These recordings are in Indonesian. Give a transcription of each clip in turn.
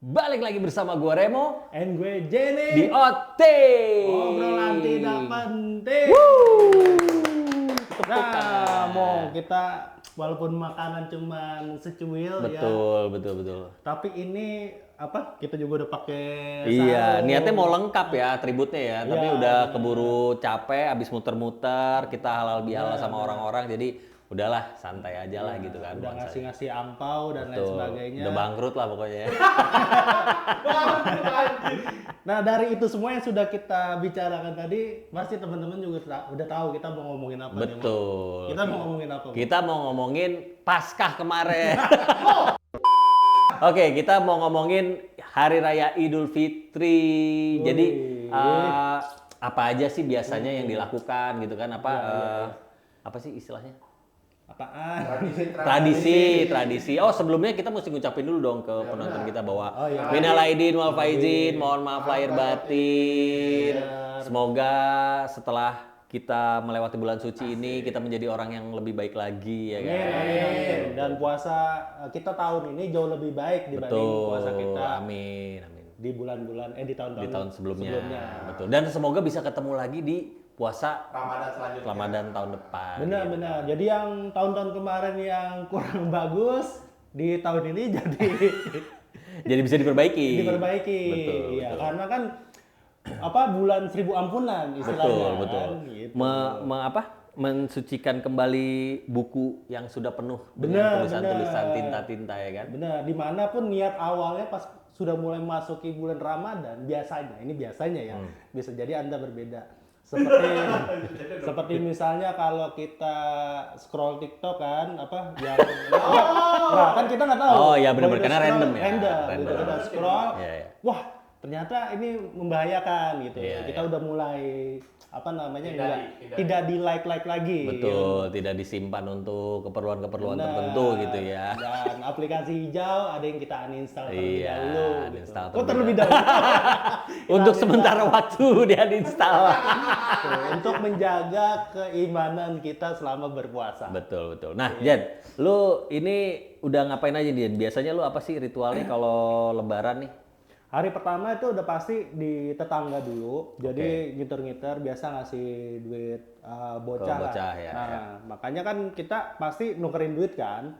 Balik lagi bersama gue Remo And gue Jenny di OT. Obrolan tidak penting. Nah, mau kita walaupun makanan cuman secuil Betul. tapi ini apa? Kita juga udah pakai Iya, sarung. niatnya mau lengkap ya atributnya ya, tapi Iya, udah bener. keburu capek, abis muter-muter, kita halal bihalal sama orang-orang, jadi udahlah santai aja lah gitu kan. Udah nuansanya. ngasih-ngasih ampau dan lain Betul. sebagainya. Udah bangkrut lah pokoknya. Nah, dari itu semua yang sudah kita bicarakan tadi, pasti teman-teman juga udah tahu kita mau ngomongin apa nih, Mo. Betul. Kita mau ngomongin apa, Mo? Kita mau ngomongin Paskah kemarin. Oke, kita mau ngomongin Hari Raya Idul Fitri. Jadi apa aja sih biasanya yang dilakukan gitu kan? Apa sih istilahnya? Apaan? Tradisi. Oh, sebelumnya kita mesti ngucapin dulu dong ke penonton kita bahwa minal aidin wal faizin, mohon maaf lahir batin. Semoga setelah kita melewati bulan suci ini kita menjadi orang yang lebih baik lagi ya kan. Amin. Dan puasa kita tahun ini jauh lebih baik dibanding puasa kita Amin. di bulan-bulan di tahun-tahun Di tahun sebelumnya. sebelumnya. Betul. Dan semoga bisa ketemu lagi di puasa Ramadan selanjutnya. Ramadan tahun depan. Benar. Jadi yang tahun-tahun kemarin yang kurang bagus di tahun ini Jadi bisa diperbaiki. diperbaiki. Iya, karena kan bulan 1000 ampunan istilahnya. Betul. Kan, gitu. Mensucikan kembali buku yang sudah penuh dengan tulisan-tulisan tinta-tinta ya kan. Benar, dimanapun niat awalnya pas sudah mulai masuki bulan Ramadan, biasanya ya, bisa jadi Anda berbeda. Seperti misalnya kalau kita scroll TikTok kan, nah kan kita nggak tahu. Oh, iya, benar-benar, Kalau karena kita random ya. Random. Gitu, kita scroll, Iya. wah ternyata ini membahayakan gitu. Iya, Kita udah mulai Hindari. tidak di like lagi. Betul, tidak disimpan untuk keperluan-keperluan Benar. tertentu gitu ya. Dan aplikasi hijau ada yang kita uninstall terlebih Iya, dahulu. uninstall Gitu. terlebih Terlebih dahulu. Untuk sementara waktu dia diinstal. Tuh, untuk menjaga keimanan kita selama berpuasa. Betul. Nah, Jen, lu ini udah ngapain aja, Jen? Biasanya lu apa sih ritualnya kalau lebaran nih? Hari pertama itu udah pasti di tetangga dulu, jadi ngiter-ngiter biasa ngasih duit bocah lah. bocah, ya, Nah, makanya kan kita pasti nukerin duit kan.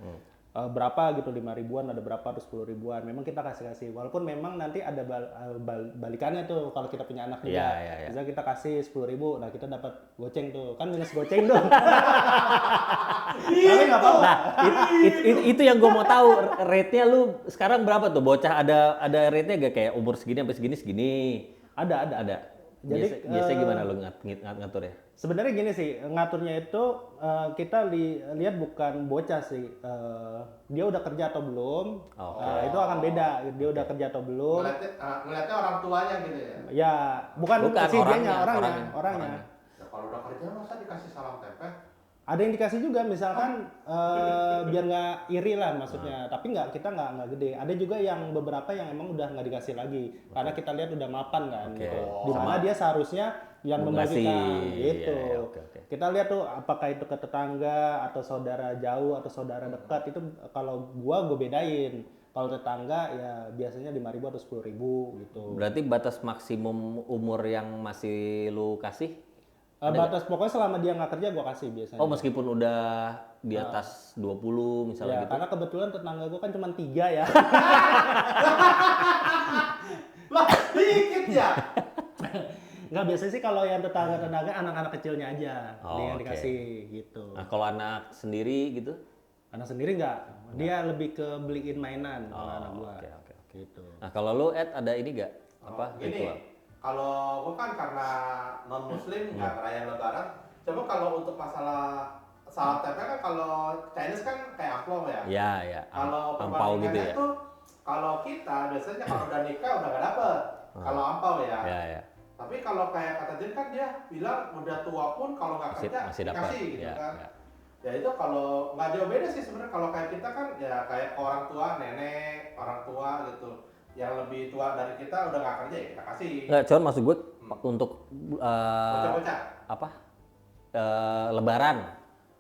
Berapa gitu, 5 ribuan, ada berapa, terus 10 ribuan. Memang kita kasih. Walaupun memang nanti ada balikannya tuh kalau kita punya anak juga. Iya. Misalnya kita kasih 10 ribu, nah kita dapat goceng tuh. Kan minus goceng tuh. Tapi nggak apa-apa. Nah, itu yang gue mau tahu, rate-nya lu sekarang berapa tuh? Bocah ada rate-nya gak kayak umur segini sampai segini? Ada. Jadi, Biasanya gimana lu ngatur ya? Sebenarnya gini sih, ngaturnya itu kita lihat bukan bocah sih, dia udah kerja atau belum, itu akan beda, dia udah kerja atau belum. Ngeliatnya orang tuanya gitu ya. Ya, bukan si dianya, orangnya. Ya, kalau udah kerja masa dikasih salam tempeh? Ada yang dikasih juga, misalkan biar nggak iri lah maksudnya, tapi kita nggak gede. Ada juga yang beberapa yang emang udah nggak dikasih lagi, karena kita lihat udah mapan kan, gitu. Dimana dia seharusnya yang membagikan, gitu. Iya. Kita lihat tuh apakah itu ke tetangga atau saudara jauh atau saudara dekat, itu kalau gue bedain. Kalau tetangga ya biasanya 5.000 atau 10.000 gitu. Berarti batas maksimum umur yang masih lu kasih? Batas pokoknya selama dia nggak kerja gue kasih biasanya. Oh, meskipun udah di atas 20 misalnya Ya, gitu. karena kebetulan tetangga gue kan cuma 3 ya. Lah, dikit ya. Nggak, biasanya sih kalau yang tetangga-tetangga anak-anak kecilnya aja yang oke. dikasih gitu. Nah, kalau anak sendiri gitu? Anak sendiri nggak, dia lebih ke beliin mainan kalau anak gua. Oke. Gitu. Nah, kalau lu Ed ada ini gak? Gini, Ritual? kalau gue kan karena non muslim nggak ngerayain lebaran. Coba kalau untuk masalah salam tempeh kan, kalau Chinese kan kayak amplop ya. Iya. Kalau Ampau gitu ya. perbandingannya tuh, kalau kita biasanya kalau udah nikah udah gak dapet. Kalau ampau ya. Iya. Tapi kalau kayak kata Jen kan dia bilang udah tua pun kalau nggak kerja Masih dapat. dikasih gitu Ya, kan. ya. Ya itu kalau nggak jauh beda sih sebenarnya. Kalau kayak kita kan ya kayak orang tua, nenek, orang tua gitu, yang lebih tua dari kita udah nggak kerja ya kita kasih. Nggak, cuman maksud gue untuk Bocah-bocah. Lebaran.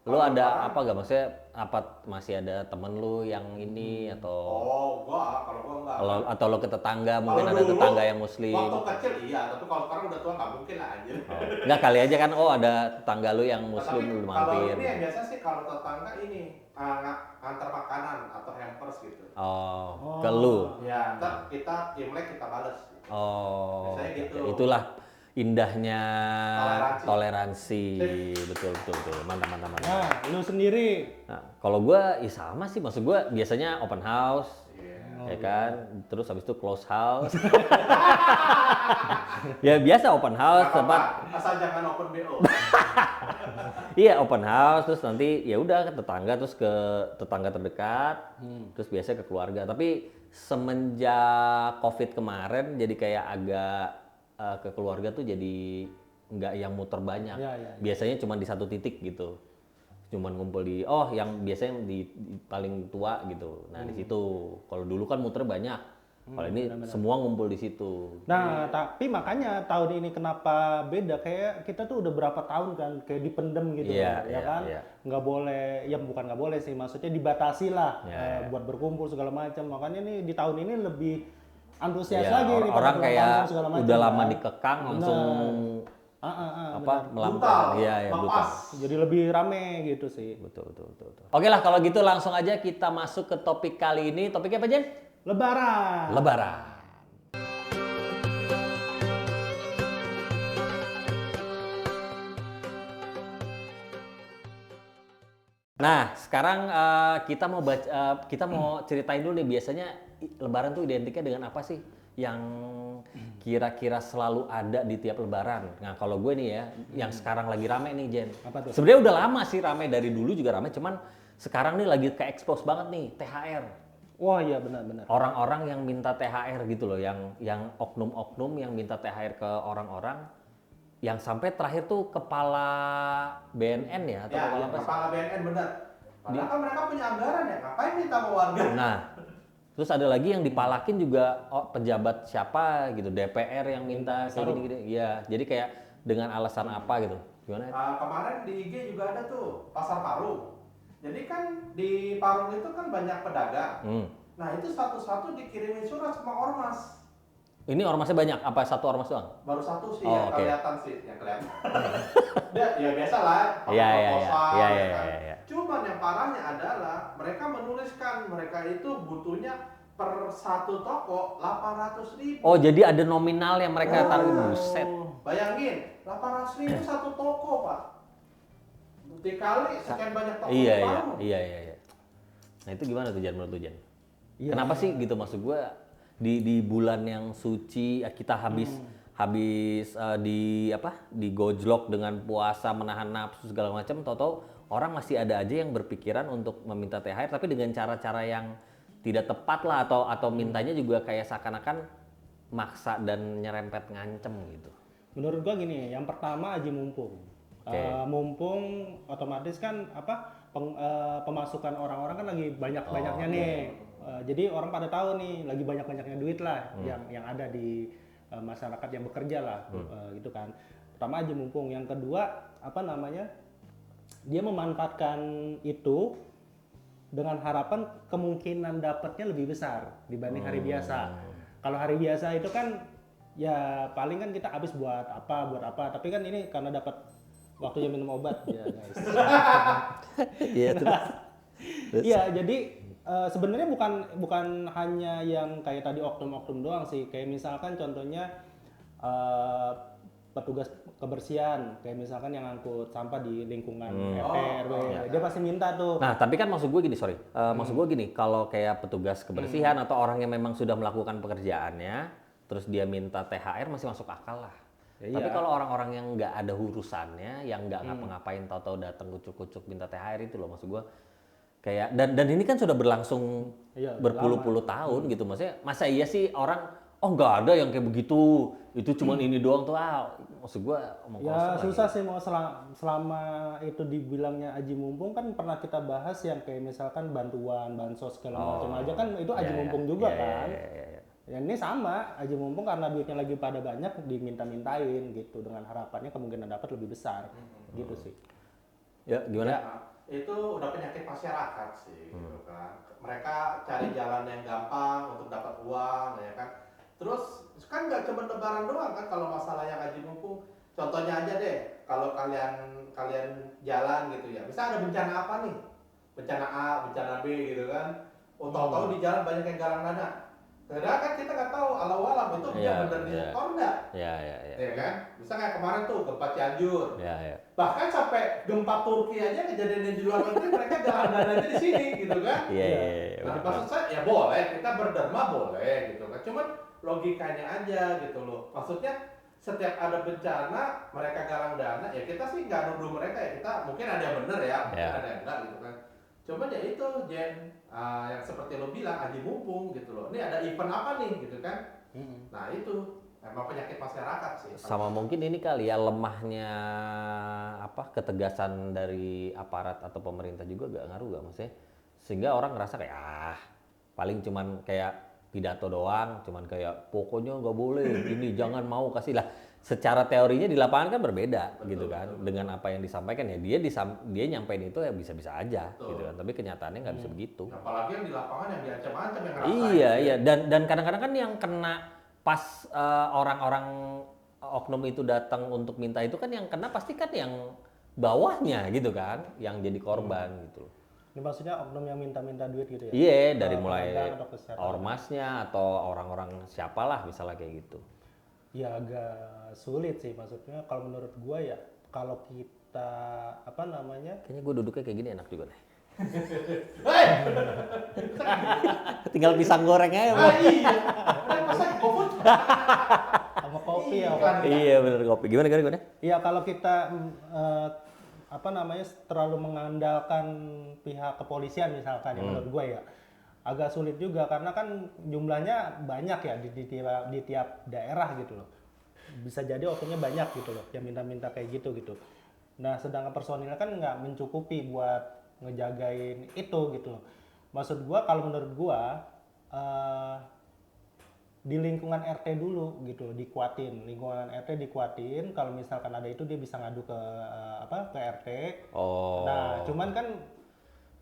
Lu ada apa gak? Maksudnya apa masih ada temen lu yang ini atau Kalau gua enggak. atau lo ke tetangga mungkin ada tetangga yang muslim. Waktu kecil iya, tapi kalau sekarang udah tua nggak mungkin lah anjir. Enggak kali aja kan ada tetangga lu yang muslim Tapi lu kalau mampir. ini yang biasa sih kalau tetangga ini antar makanan atau hampers gitu. Ke lu. Ya, ntar kita Imlek kita bales. Biasanya gitu. Ya itulah indahnya toleransi. Sip. Betul. Mantap. Nah, lu sendiri Nah, kalau gua ya sama sih, maksud gua biasanya open house. Ya kan, terus habis itu close house. Ya biasa open house, tempat asal jangan open BO. iya open house, terus nanti ya udah ke tetangga, terus ke tetangga terdekat, terus biasa ke keluarga. Tapi semenjak COVID kemarin, jadi kayak agak ke keluarga tuh jadi nggak yang muter banyak. Ya. Biasanya cuma di satu titik gitu. Cuman ngumpul di yang biasanya di paling tua gitu. Nah, di situ. Kalau dulu kan muter banyak. Kalau ini semua ngumpul di situ. Nah, tapi makanya tahun ini kenapa beda, kayak kita tuh udah berapa tahun kan kayak dipendem gitu Iya, ya kan, iya. nggak boleh, ya bukan nggak boleh sih, maksudnya dibatasi lah Iya. buat berkumpul segala macam. Makanya nih di tahun ini lebih antusias Iya, lagi nih orang pada kayak pulang segala macam, udah lama kan. dikekang langsung Benar. melampau. Iya, brutal. Jadi lebih rame gitu sih. Betul. Oke lah, kalau gitu langsung aja kita masuk ke topik kali ini. Topiknya apa, Jen? Lebaran. Nah, sekarang kita mau ceritain dulu nih, biasanya Lebaran tuh identiknya dengan apa sih yang kira-kira selalu ada di tiap Lebaran? Nah, kalau gue nih ya, yang sekarang lagi rame nih, Jen. Apa tuh? Sebenarnya udah lama sih rame, dari dulu juga rame, cuman sekarang nih lagi ke-expose banget nih, THR. Wah iya benar-benar. Orang-orang yang minta THR gitu loh, yang oknum-oknum yang minta THR ke orang-orang, yang sampai terakhir tuh kepala BNN ya atau kepala apa sih? Kepala BNN bener. Padahal kan mereka punya anggaran ya, ngapain minta sama warga? Nah, terus ada lagi yang dipalakin juga pejabat siapa gitu, DPR yang minta kayak gini-gini. Iya, jadi kayak dengan alasan apa gitu? Gimana? Kemarin di IG juga ada tuh pasar Parung. Jadi kan di Parung itu kan banyak pedagang. Nah itu satu-satu dikirimin surat sama ormas. Ini ormasnya banyak, apa satu ormas doang? Baru satu sih Oh, yang oke. kelihatan sih, yang kelihatan. Ya biasa lah, Iya. proposal, Iya. ya kan. Cuman yang parahnya adalah mereka menuliskan mereka itu butuhnya per satu toko 800.000. Oh, jadi ada nominal yang mereka taruh, buset. Bayangin, 800.000 satu toko, Pak. Dikali sekian banyak toko Iya. di Parung. Nah, itu gimana tuh, Jan, menurut lu, Jan? Iya. Kenapa sih gitu, maksud gue di bulan yang suci kita habis digojlok dengan puasa, menahan nafsu segala macam, tahu-tahu orang masih ada aja yang berpikiran untuk meminta THR tapi dengan cara-cara yang tidak tepat lah, atau mintanya juga kayak seakan-akan maksa dan nyerempet ngancem gitu. Menurut gua gini, yang pertama Haji Mumpung. Mumpung otomatis kan pemasukan orang-orang kan lagi banyak-banyaknya nih. Jadi orang pada tahu nih lagi banyak-banyaknya duit lah yang ada di masyarakat yang bekerja lah gitu kan. Pertama Haji Mumpung, yang kedua dia memanfaatkan itu dengan harapan kemungkinan dapatnya lebih besar dibanding hari biasa. Kalau hari biasa itu kan ya paling kan kita habis buat apa, tapi kan ini karena dapat waktunya minum obat ya guys. Iya, terus. Iya, jadi sebenarnya bukan hanya yang kayak tadi oknum-oknum doang sih. Kayak misalkan contohnya petugas kebersihan, kayak misalkan yang angkut sampah di lingkungan RT RW, dia pasti minta tuh. Nah, tapi kan maksud gue gini, maksud gue gini, kalau kayak petugas kebersihan atau orang yang memang sudah melakukan pekerjaannya, terus dia minta THR masih masuk akal lah. Ya, tapi iya. kalau orang-orang yang nggak ada urusannya, yang nggak ngapa-ngapain, tahu-tahu datang kucuk-kucuk minta THR itu loh, maksud gue kayak dan ini kan sudah berlangsung berpuluh-puluh tahun gitu, maksudnya masa iya sih orang nggak ada yang kayak begitu, itu cuman ini doang tuh, maksud gue omong Ya kosong susah lagi. sih mau selama itu dibilangnya Haji Mumpung, kan pernah kita bahas yang kayak misalkan bantuan, bansos segala macam aja kan itu Haji Mumpung juga kan. Iya. Ya ini sama, Haji Mumpung karena duitnya lagi pada banyak diminta-mintain gitu dengan harapannya kemungkinan dapat lebih besar gitu sih. Ya gimana? itu udah penyakit masyarakat sih gitu kan. Mereka cari jalan yang gampang untuk dapat uang ya kan. Terus kan nggak cuma lebaran doang kan kalau masalah yang haji mumpung. Contohnya aja deh, kalau kalian jalan gitu ya, bisa ada bencana apa nih? Bencana A, bencana B gitu kan. Oh, tahu-tahu di jalan banyak yang galang dana. Padahal kan kita nggak tahu alam itu benar di motor nggak? Iya. Ya kan? Bisa kayak kemarin tuh gempa Cianjur. Iya. Bahkan sampai gempa Turki aja kejadian di luar negeri mereka galang dananya di sini gitu kan? Iya. Nah, maksud saya ya boleh kita berderma boleh gitu kan. Cuman logikanya aja gitu loh. Maksudnya setiap ada bencana mereka galang dana ya kita sih nggak nuduh mereka ya, kita mungkin ada yang benar ya, mungkin ada yang enggak gitu kan. Cuman ya itu Jen, yang seperti lo bilang haji mumpung gitu loh. Ini ada event apa nih gitu kan? Nah itu emang penyakit masyarakat sih. Sama mungkin ini kali ya lemahnya ketegasan dari aparat atau pemerintah juga gak ngaruh gak maksudnya, sehingga orang ngerasa kayak paling cuman kayak pidato doang, cuman kayak pokoknya nggak boleh ini jangan mau kasih lah. Secara teorinya di lapangan kan berbeda gitu kan dengan apa yang disampaikan ya dia nyampein itu ya bisa-bisa aja gitu kan, tapi kenyataannya nggak bisa begitu. Apalagi yang di lapangan yang diancam-ancam yang ngerasain. Iya dan kadang-kadang kan yang kena pas orang-orang oknum itu datang untuk minta itu kan yang kena pasti kan yang bawahnya gitu kan, yang jadi korban gitu. Ini maksudnya oknum yang minta-minta duit gitu ya? Iya, dari mulai ormasnya atau orang-orang siapalah misalnya kayak gitu. Ya agak sulit sih maksudnya kalau menurut gua ya, kalau kita Kayaknya gue duduknya kayak gini enak juga nih. Hei! Tinggal pisang goreng aja, Bang. Iya. Masa GoFood? sama kopi ya. Iya, bener kopi. Gimana? Iya, kalau kita terlalu mengandalkan pihak kepolisian misalkan ya menurut gue ya agak sulit juga karena kan jumlahnya banyak ya di tiap daerah gitu loh, bisa jadi oknumnya banyak gitu loh yang minta-minta kayak gitu. Nah sedangkan personilnya kan nggak mencukupi buat ngejagain itu gitu loh. Maksud gue kalau menurut gue di lingkungan RT dulu gitu dikuatin, lingkungan RT dikuatin, kalau misalkan ada itu dia bisa ngadu ke ke RT.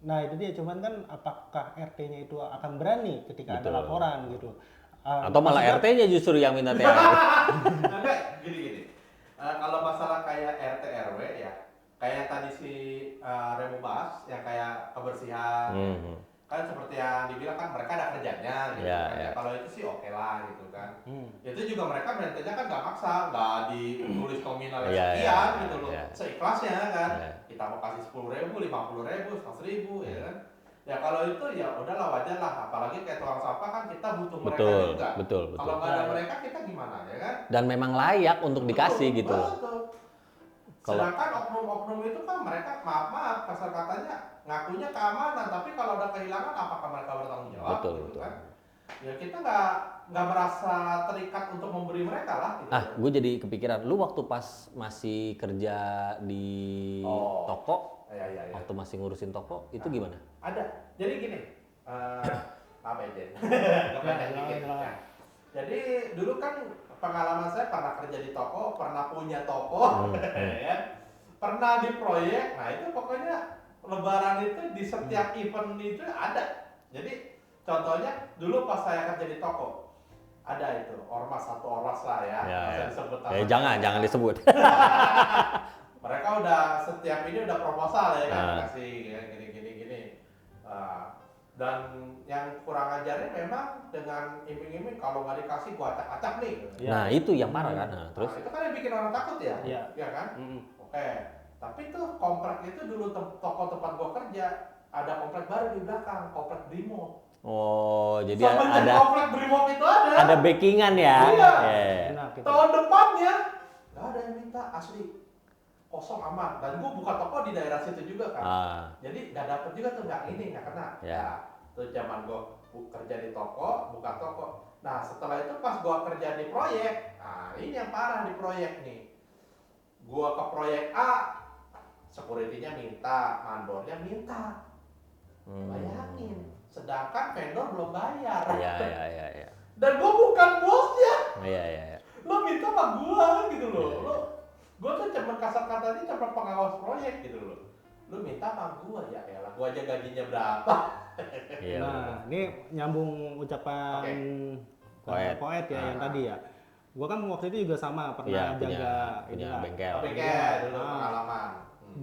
Nah itu dia cuman kan apakah RT-nya itu akan berani ketika ada laporan gitu, atau malah RT-nya justru yang minta THR. Enggak, gini. Kalau masalah kayak RT RW ya kayak tadi si Remo bahas yang kayak kebersihan kan seperti yang dibilang kan mereka ada kerjanya gitu kan. Ya, kalau itu sih oke lah gitu kan. Itu juga mereka berhentinya kan nggak maksa, nggak ditulis nominal sekian gitu loh. Seikhlasnya kan. Kita mau kasih 10.000, 50.000, 100.000 ya kan. Ya kalau itu ya udahlah wajar lah, apalagi kayak tukang sampah kan kita butuh mereka juga. Betul. Kalau nggak ada mereka kita gimana ya kan? Dan memang layak untuk dikasih gitu. Betul. Sedangkan oknum-oknum itu kan mereka maaf kasar katanya ngakunya keamanan, tapi kalau ada kehilangan apakah mereka bertanggung jawab? Betul. Kan? Ya kita nggak merasa terikat untuk memberi mereka lah. Gitu. Gue jadi kepikiran, lu waktu pas masih kerja di toko, waktu masih ngurusin toko, itu gimana? Ada. Jadi gini, apa ya Jen? Jadi dulu kan pengalaman saya pernah kerja di toko, pernah punya toko, ya, pernah di proyek. Nah itu pokoknya Lebaran itu di setiap event itu ada. Jadi contohnya dulu pas saya kerja di toko, ada itu satu ormas lah ya. Disebut jangan disebut. Mereka udah setiap ini udah proposal ya kan, kasih gini. Dan yang kurang ajarnya memang dengan iming-iming kalau nggak dikasih gua acak-acak nih. Nah itu yang parah kan. Terus itu kan yang bikin orang takut ya. Iya kan. Oke. Tapi tuh komplek itu dulu toko tempat gua kerja ada komplek baru di belakang, komplek Brimo. Oh, jadi ada komplek Brimo itu ada. Ada backingan ya. Iya. Tahun depannya nggak ada yang minta, asli kosong aman. Dan gua buka toko di daerah situ juga kan. Jadi nggak dapet juga tuh nggak kena. Ya. Tuh zaman gua kerja di toko, buka toko. Nah setelah itu pas gua kerja di proyek, nah ini yang parah di proyek nih. Gua ke proyek A, security-nya minta, mandornya minta. Bayangin, sedangkan vendor belum bayar. Iya. Dan gua bukan bosnya. Iya. Lo minta sama gua gitu loh. Gua tuh cuma kasar katanya cuma pengawas proyek gitu loh. lu minta sama gua ya elah, gua aja gajinya berapa. Iya. Nah, ini nyambung ucapan Koet ya yang tadi ya. Gua kan waktu itu juga sama pernah Iya, jaga punya inilah. bengkel. Bengkel dulu pengalaman.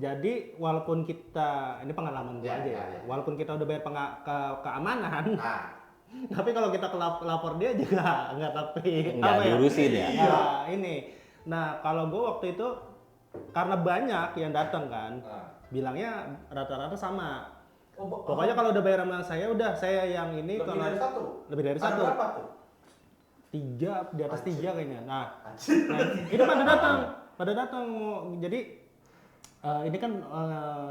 Jadi walaupun kita ini pengalaman gua Iya, aja iya, ya. iya. Walaupun kita udah bayar keamanan, Nah, tapi kalau kita lapor dia juga nggak Nggak diurusin ya. Nah, ini. Nah, kalau gua waktu itu karena banyak yang datang kan, bilangnya rata-rata sama. Pokoknya kalau udah bayar sama saya, udah saya yang ini. lebih kalau dari satu. lebih dari Ada satu. berapa tuh? 3, di atas 3 kayaknya. Nah, Anjir. itu pada datang jadi ini kan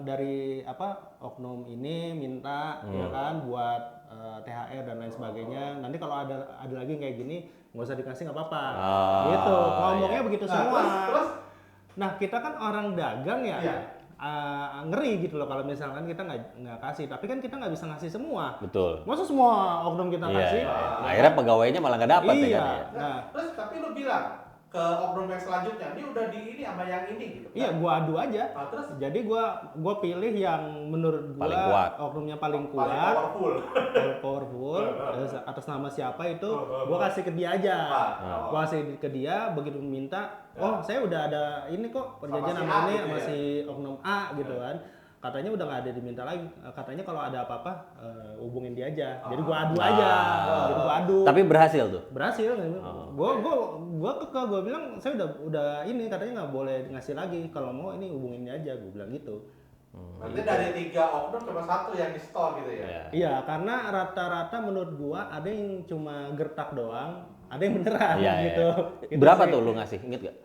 dari oknum ini minta ya kan buat THR dan lain sebagainya. Nanti kalau ada lagi kayak gini nggak usah dikasih nggak apa-apa. Gitu. Ngomongnya begitu semua. Terus? Nah, kita kan orang dagang ya. Iya. Ngeri gitu loh kalau misalkan kita nggak kasih, tapi kan kita nggak bisa ngasih semua. Betul. Masa semua oknum kita Iya, kasih? iya. Akhirnya pegawainya malah nggak dapat ya Iya. kan ya. Nah, Terus tapi lu bilang ke oknum yang selanjutnya, ini udah di ini sama yang ini gitu. iya, gua adu aja. Nah, terus Jadi gua pilih yang menurut gua Paling kuat. oknumnya paling paling kuat, powerful. powerful, atas nama siapa itu gua kasih ke dia aja. Gua kasih ke dia, begitu minta, oh saya udah ada ini kok perjanjian Sama si sama A ini gitu sama ya? si oknum A gitu kan. Katanya udah nggak ada diminta lagi. Katanya kalau ada apa-apa hubungin dia aja. Jadi gua adu aja. Jadi gua adu. Tapi berhasil tuh. Berhasil. Gua bilang saya udah ini katanya nggak boleh ngasih lagi. Kalau mau ini hubungin dia aja. Gua bilang gitu. Berarti dari 3 oknum cuma 1 yang di store gitu ya. Iya. Iya, karena rata-rata menurut gua ada yang cuma gertak doang, ada yang beneran Iya, gitu. iya. Gitu Berapa sih. tuh lu ngasih? Ingat gak?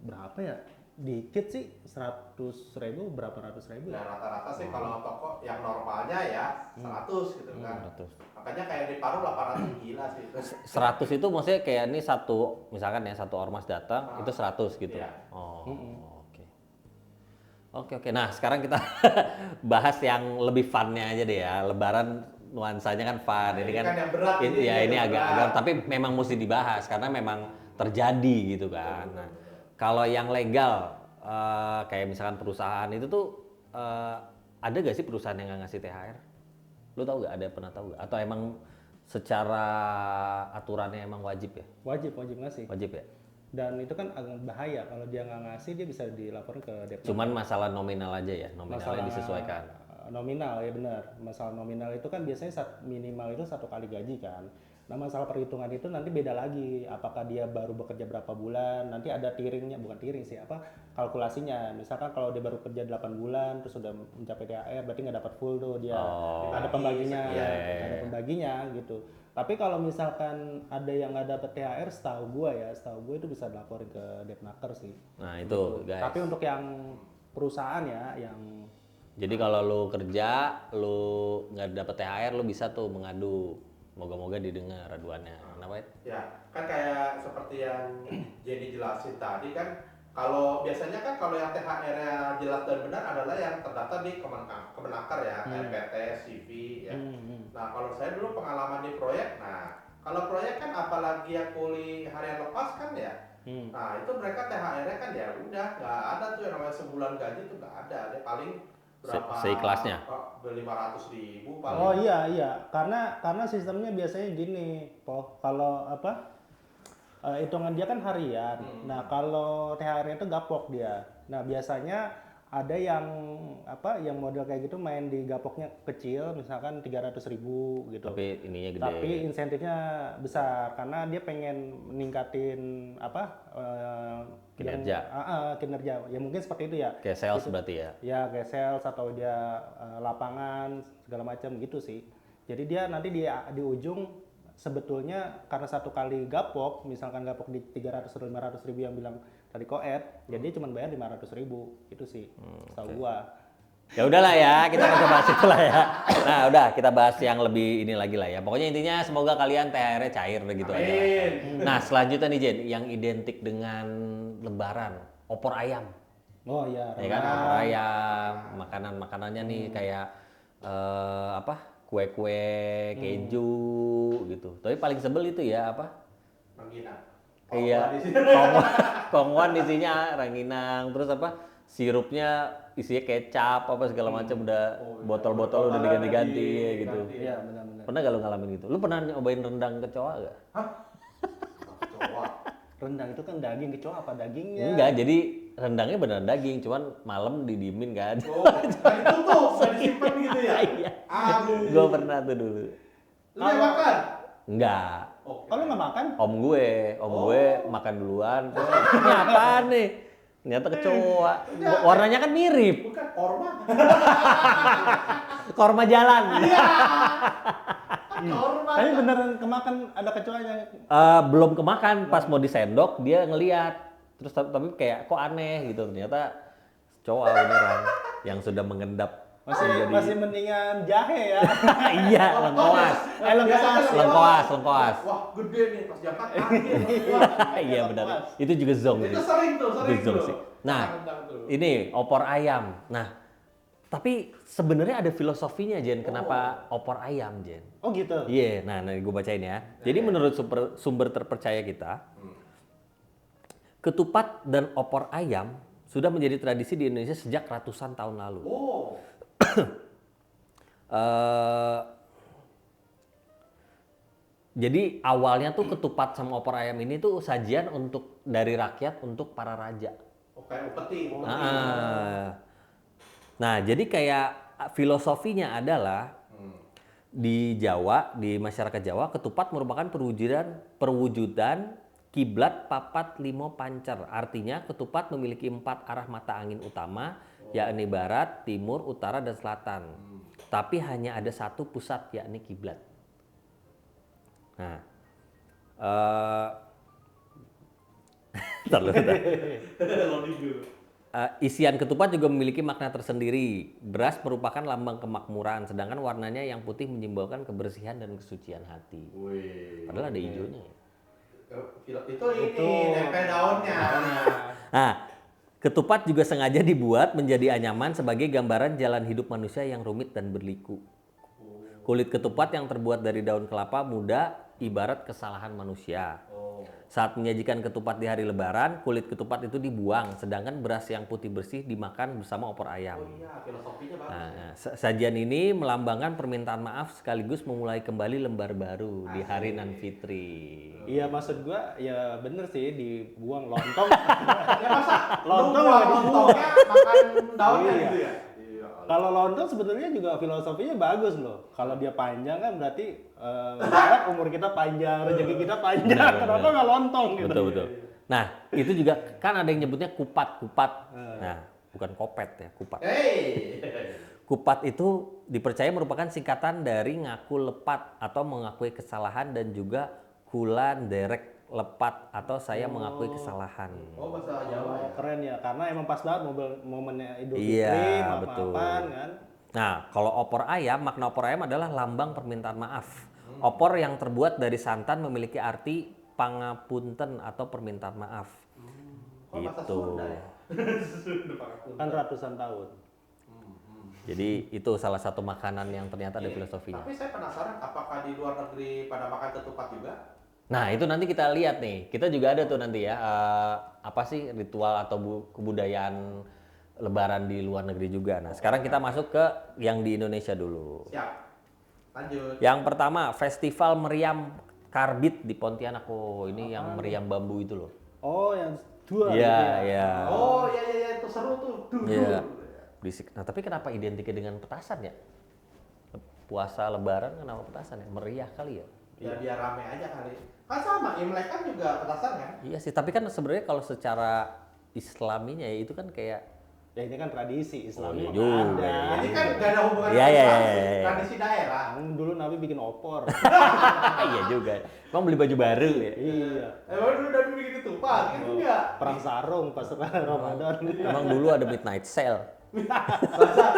Berapa ya? Dikit sih, 100.000, berapa ratus ribu Nah, ya? rata-rata sih kalau toko yang normalnya ya 100 gitu kan. 100. Makanya kayak di Paru 800 gila sih itu. 100 itu maksudnya kayak ini satu, misalkan ya satu ormas datang itu 100 gitu. Iya. Oh, oke. Oke. Nah, sekarang kita bahas yang lebih funnya aja deh ya. Lebaran nuansanya kan fun. Nah, ini ini kan kan yang berat ini, ya ini yang agak berat. tapi memang mesti dibahas karena memang terjadi gitu kan. Nah, kalau yang legal kayak misalkan perusahaan itu tuh ada gak sih perusahaan yang nggak ngasih THR? Lu tahu gak? Ada pernah tahu gak? Atau emang secara aturannya emang wajib ya? Wajib ngasih. Wajib ya? Dan itu kan agak bahaya kalau dia nggak ngasih dia bisa dilaporin ke Depnag. Cuman masalah nominal aja ya, nominalnya disesuaikan. Nominal ya benar. Masalah nominal itu kan biasanya minimal itu 1 kali gaji kan. Nah masalah perhitungan itu nanti beda lagi. Apakah dia baru bekerja berapa bulan? Nanti ada tiringnya, bukan tiring sih, kalkulasinya. Misalkan kalau dia baru kerja 8 bulan terus sudah mencapai THR berarti nggak dapat full tuh dia. Ada pembaginya, ada pembaginya gitu. Tapi kalau misalkan ada yang nggak dapat THR, setahu gue itu bisa dilaporin ke Depnaker sih. Nah itu guys. Tapi untuk yang perusahaan ya, yang Jadi kalau lu kerja, lu nggak dapet THR, lu bisa tuh mengadu. Moga-moga didengar aduannya. Kenapa? Ya, kan kayak seperti yang Jenny jelasin tadi kan, kalau biasanya kan kalau yang THR-nya jelas dan benar adalah yang terdaftar di Kemenaker ya, RPT, CV ya. Nah, kalau saya dulu pengalaman di proyek, nah kalau proyek kan apalagi yang kuli harian lepas kan ya. Nah, itu mereka THR-nya kan ya udah nggak ada tuh yang namanya sebulan gaji tuh nggak ada. Dia paling berapa? Seikhlasnya. 500.000 paling. Oh iya, karena sistemnya biasanya gini, kalau hitungan dia kan harian. Nah kalau THR itu gaplok dia. Nah biasanya ada yang model kayak gitu main di gaploknya kecil, misalkan 300.000 gitu. Tapi ininya gede. Tapi insentifnya besar karena dia pengen meningkatin Kinerja. kinerja. Ya mungkin seperti itu ya. Kayak sales berarti ya. Ya kayak sales atau dia lapangan segala macam gitu sih. Jadi dia nanti di ujung sebetulnya karena 1 kali gapok, misalkan gapok di 300 atau 500 ribu yang bilang tadi Koet, jadi cuma bayar 500 ribu itu sih, setahu gua. Ya udahlah ya, kita nggak usah bahas itu lah ya. Nah udah, kita bahas yang lebih ini lagi lah ya. Pokoknya intinya semoga kalian THR-nya cair begitu aja. Nah selanjutnya nih Jen, yang identik dengan Lebaran, opor ayam. Oh iya. Ya kan, opor ayam, makanan-makanannya nih kayak kue-kue keju gitu. Tapi paling sebel itu ya Rangginang. Iya, kongwan isinya rangginang, terus sirupnya isinya kecap apa segala macam, udah botol-botol udah diganti-ganti gitu. Iya, benar-benar. Pernah gak lu ngalamin gitu? Lu pernah nyobain rendang kecoa gak? Hah? Coba. Rendang itu kan daging, kecoa apa dagingnya? Enggak, jadi rendangnya beneran daging, cuman malam didiemin kan. Oh, tadi tutup, tadi disimpan gitu ya? Iya. Aduh. Gue pernah tuh dulu. Lu yang makan? Enggak. Oh, Kalau nggak makan? Om gue makan duluan. Terus, ini apaan nih? Ternyata kecoa. Warnanya kan mirip. bukan korma. Korma jalan. Korma. Tapi beneran kemakan ada kecoanya. Belum kemakan, pas mau disendok dia ngeliat. Terus tapi kayak kok aneh gitu. Ternyata kecoa beneran yang sudah mengendap. Masih mendingan jahe ya. Iya, lengkoas. Lengkoas. Wah, gede nih pas diangkat Iya benar. Itu juga zong. Itu sering tuh. Itu zong sih. Nah, ini opor ayam. Nah, tapi sebenarnya ada filosofinya, Jen. Kenapa opor ayam, Jen? Oh gitu. Iya, nah gue bacain ya. Jadi menurut sumber terpercaya kita, ketupat dan opor ayam sudah menjadi tradisi di Indonesia sejak ratusan tahun lalu. Oh. Jadi awalnya tuh ketupat sama opor ayam ini tuh sajian dari rakyat untuk para raja. Oh, kayak upeti. Nah, jadi kayak filosofinya adalah di Jawa, di masyarakat Jawa, ketupat merupakan perwujudan kiblat papat limo pancer. Artinya ketupat memiliki 4 arah mata angin utama, yakni barat, timur, utara, dan selatan. Tapi hanya ada satu pusat, yakni kiblat. Nah, isian ketupat juga memiliki makna tersendiri. Beras merupakan lambang kemakmuran, sedangkan warnanya yang putih menyimbolkan kebersihan dan kesucian hati. Padahal ada hijaunya. Itu nempel daunnya. Nah, ketupat juga sengaja dibuat menjadi anyaman sebagai gambaran jalan hidup manusia yang rumit dan berliku. Kulit ketupat yang terbuat dari daun kelapa muda ibarat kesalahan manusia. Saat menyajikan ketupat di hari lebaran, kulit ketupat itu dibuang, sedangkan beras yang putih bersih dimakan bersama opor ayam. Oh iya, filosofinya bagus. Nah, sajian ini melambangkan permintaan maaf sekaligus memulai kembali lembar baru di hari Nan Fitri. Iya, maksud gua ya bener sih dibuang lontong. Ya masa Lontong lu buang nggak dibuang. lontongnya makan daunnya Iya. gitu ya? Kalau lontong sebetulnya juga filosofinya bagus loh. Kalau dia panjang kan berarti umur kita panjang, rezeki kita panjang. Benar, Kenapa benar. nggak lontong gitu? Betul. Nah, itu juga kan ada yang nyebutnya kupat. Nah, bukan kopet ya, kupat. Hey. Kupat itu dipercaya merupakan singkatan dari ngaku lepat atau mengakui kesalahan, dan juga kulan derek lepat atau saya mengakui kesalahan. Oh, bahasa Jawa ya. Keren ya, karena emang pas banget momennya Idul Iya, Fitri, betul. maaf-maafan kan. Nah, kalau opor ayam, makna opor ayam adalah lambang permintaan maaf. Opor yang terbuat dari santan memiliki arti pangapunten atau permintaan maaf. Kok bahasa Gitu. Sunda ya? Kan ratusan tahun. Jadi itu salah satu makanan yang ternyata ada filosofinya. Tapi saya penasaran apakah di luar negeri pada makan ketupat juga? Nah, itu nanti kita lihat nih. Kita juga ada tuh nanti ya, apa sih ritual atau kebudayaan Lebaran di luar negeri juga. Nah, sekarang kita masuk ke yang di Indonesia dulu. Siap. Lanjut. Yang pertama, Festival Meriam Karbit di Pontianak. Oh, ini yang meriam bambu itu loh. Oh, yang dua Iya, gitu ya. iya. Oh, iya itu seru tuh. Iya. Berisik. Nah, tapi kenapa identiknya dengan petasan ya? Puasa Lebaran kenapa petasan ya? Meriah kali ya? Ya biar rame aja kali. Kan sama, Imlek kan juga petasan kan? Iya sih, tapi kan sebenarnya kalau secara Islaminya ya itu kan kayak Ya ini kan tradisi Islam. iya mah juga. ada. Ini kan gak ada hubungan Iya, sama iya, tradisi, iya, iya. tradisi daerah. Dulu Nabi bikin opor. iya juga. Emang beli baju baru ya? Iya. Emang dulu Nabi bikin ketupat, kan enggak? Perang sarung pas Ramadan. Emang dulu ada midnight sale.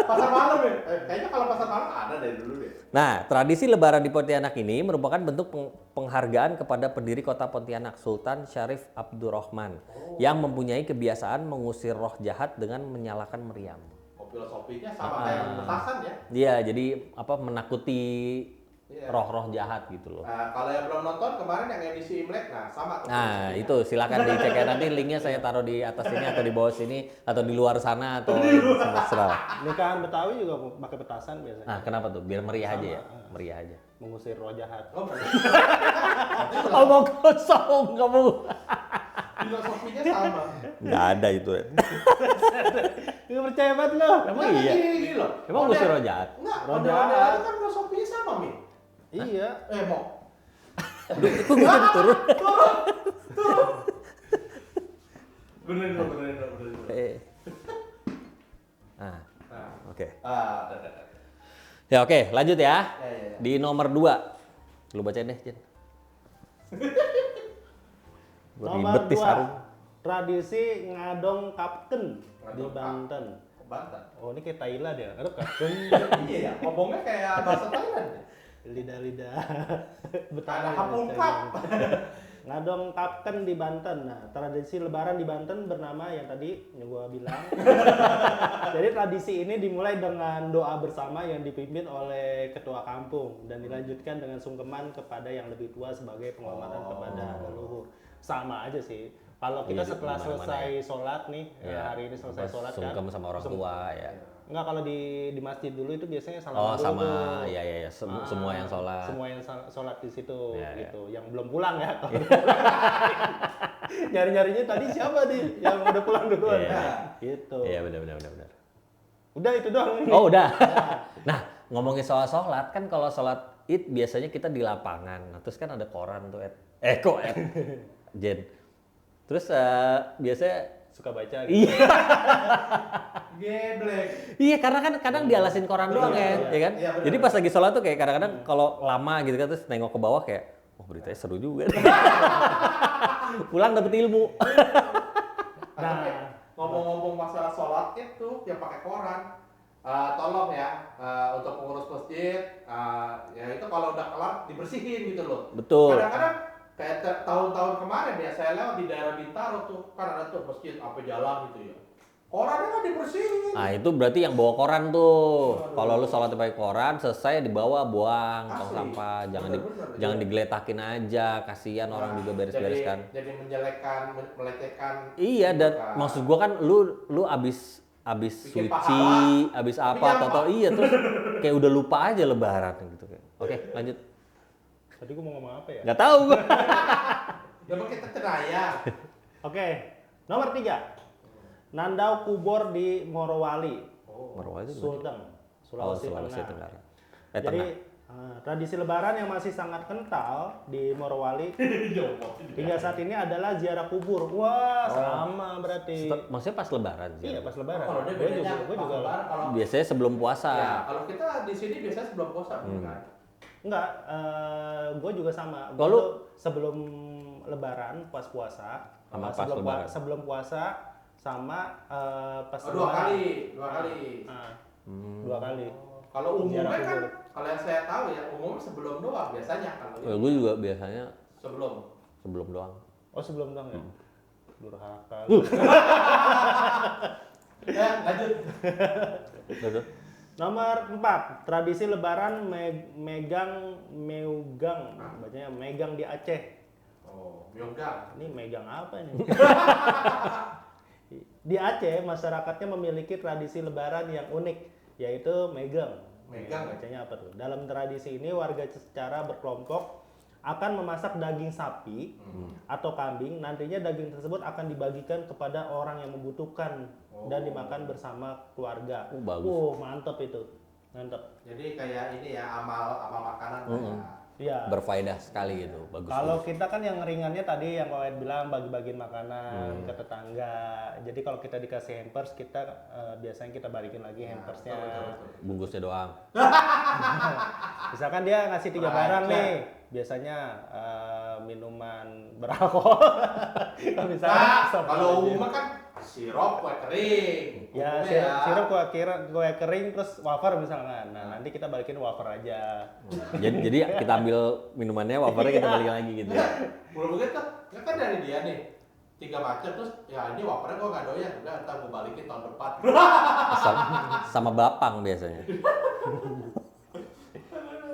Pasar malam ya? Kayaknya kalau pasar malam ada dari dulu deh. Nah, tradisi Lebaran di Pontianak ini merupakan bentuk penghargaan kepada pendiri kota Pontianak, Sultan Syarif Abdurrahman, yang mempunyai kebiasaan mengusir roh jahat dengan menyalakan meriam. Oh, filosofinya sama kayak petasan ya? Iya, jadi apa menakuti Iya. roh-roh jahat gitu loh. Nah, kalau yang belum nonton kemarin yang edisi Imlek, nah sama tuh. Nah, itu silakan dicek ya. Nanti linknya saya taruh di atas sini atau di bawah sini atau di luar sana atau terserah. Nikahan Betawi juga pakai petasan biasanya. Nah, kenapa tuh? Biar meriah aja ya. Sama. Meriah aja. Mengusir roh jahat. Oh, Omong kosong kamu. filosofinya sama. Nggak ada itu ya. Nggak percaya banget lo. Emang iya? Gini loh. Emang ngusir roh jahat? Enggak, Roh model jahat. itu kan filosofinya sama, Mi. Iya. Mau. Itu gue jadi turun. Benerin dong. Nah, Nah, oke. udah. Ya oke, lanjut ya. Ya. Di nomor 2. Lu bacain deh, Jen. Gua Nomor ribet di 2. sarung. Tradisi ngadong kapten di Ngadong Banten. Banten. Oh, ini kayak Thailand ya. Ngadong kapten. Iya ya, ngomongnya kayak bahasa Thailand. Lidah-lidah. Ada hapungkap. Ngadong kapten di Banten. Nah, tradisi lebaran di Banten bernama yang tadi yang gua bilang. Jadi tradisi ini dimulai dengan doa bersama yang dipimpin oleh ketua kampung dan dilanjutkan dengan sungkeman kepada yang lebih tua sebagai penghormatan kepada leluhur. Sama aja sih. Kalau kita Iya, setelah dimana-mana selesai sholat nih, Ya, hari ini selesai sholat kan. sungkem sama orang tua ya. Enggak, kalau di masjid dulu itu biasanya salaman Oh, dulu sama tuh. ya semua yang sholat. Semua yang sholat di situ Ya, ya. gitu. Yang belum pulang ya. Nyari-nyarinya tadi siapa nih yang udah pulang duluan. Iya. Gitu. Iya, benar. Udah itu doang. Oh, udah. Nah, ngomongin soal sholat, kan kalau sholat Id biasanya kita di lapangan. Nah, terus kan ada koran tuh, Ed. Kok Ed? Jen. Terus biasanya Suka baca gitu. iya. Geblek. Iya, karena kan kadang dialasin koran doang ya, ya kan? Iya, benar. Jadi pas lagi sholat tuh kayak kadang-kadang kalau lama gitu kan terus nengok ke bawah kayak, wah beritanya seru juga. Pulang dapet ilmu. Nah, ngomong-ngomong masalah sholat itu yang pakai koran, tolong ya untuk pengurus masjid, ya itu kalau udah kelar dibersihin gitu loh. Betul. Kadang-kadang kayak tahun-tahun kemarin ya saya lewat di daerah Bintaro tuh kan ada tuh masjid apa jalan gitu ya. Korannya nggak dibersihin. Nah itu berarti yang bawa koran tuh. Kalau lu sholat pakai koran, selesai dibawa buang tong Asli. sampah. Bener. Jangan digeletakin aja. Kasihan orang juga beres-beres kan. Jadi menjelekkan, melecehkan. Iya, gitu dan kan. maksud gua kan lu abis Bikin suci, pahala. abis Tapi apa, jangan atau iya terus kayak udah lupa aja lebaran gitu. Oke, lanjut. Tadi gua mau ngomong apa ya? Nggak tahu gua. Ya kita cenaya. Oke. Nomor 3. Nandau kubur di Morowali, Marwah itu Sulteng, Sulawesi Tengah. Tengah. Jadi tradisi lebaran yang masih sangat kental di Morowali hingga saat ini adalah ziarah kubur. Wah, sama berarti. Maksudnya pas lebaran sih. Iya, pas lebaran. Kalau dia Gue bedanya, juga pas lebaran, kalau Biasanya sebelum puasa. ya, kalau kita di sini biasanya sebelum puasa kan. Enggak, gue juga sama. Gua Kalau tuh sebelum lebaran, pas puasa, Sama pas lebaran. sebelum puasa sama pas Oh, dua lebaran. kali. Nah, 2 kali. Kalau umumnya Ziarah kan, kubur. kalau yang saya tahu ya umumnya sebelum doang biasanya kalau Gue juga biasanya sebelum. doang. Oh, sebelum dong ya? Durhaka. Lanjut. Betul. Nomor 4, tradisi lebaran megang, bacanya megang di Aceh. Oh, Myogang. Ini megang apa nih? Di Aceh, masyarakatnya memiliki tradisi lebaran yang unik, yaitu megang. Megang. Bacanya apa tuh? Dalam tradisi ini, warga secara berkelompok akan memasak daging sapi atau kambing. Nantinya daging tersebut akan dibagikan kepada orang yang membutuhkan dan dimakan bersama keluarga. Bagus. Mantep itu. Mantep. Jadi kayak ini ya amal makanan Iya. Berfaedah sekali gitu. Bagus. Kalau kita kan yang ringannya tadi yang Wawed bilang bagi-bagiin makanan ke tetangga. Jadi kalau kita dikasih hampers, kita biasanya kita balikin lagi hampersnya. Bungkusnya doang. Misalkan dia ngasih 3 barang Right, nih, biasanya minuman beralkohol. Misalnya kalau umumnya kan sirup kue kering. ya Umumnya sirup kue kering terus wafer misalkan. Nah, nanti kita balikin wafer aja. jadi kita ambil minumannya, wafernya kita balikin lagi gitu ya. Belum begitu, ya kan dari dia nih 3 macam terus ya ini wafernya gua nggak doyan, udah ntar gua balikin tahun depan. Sama bapang biasanya.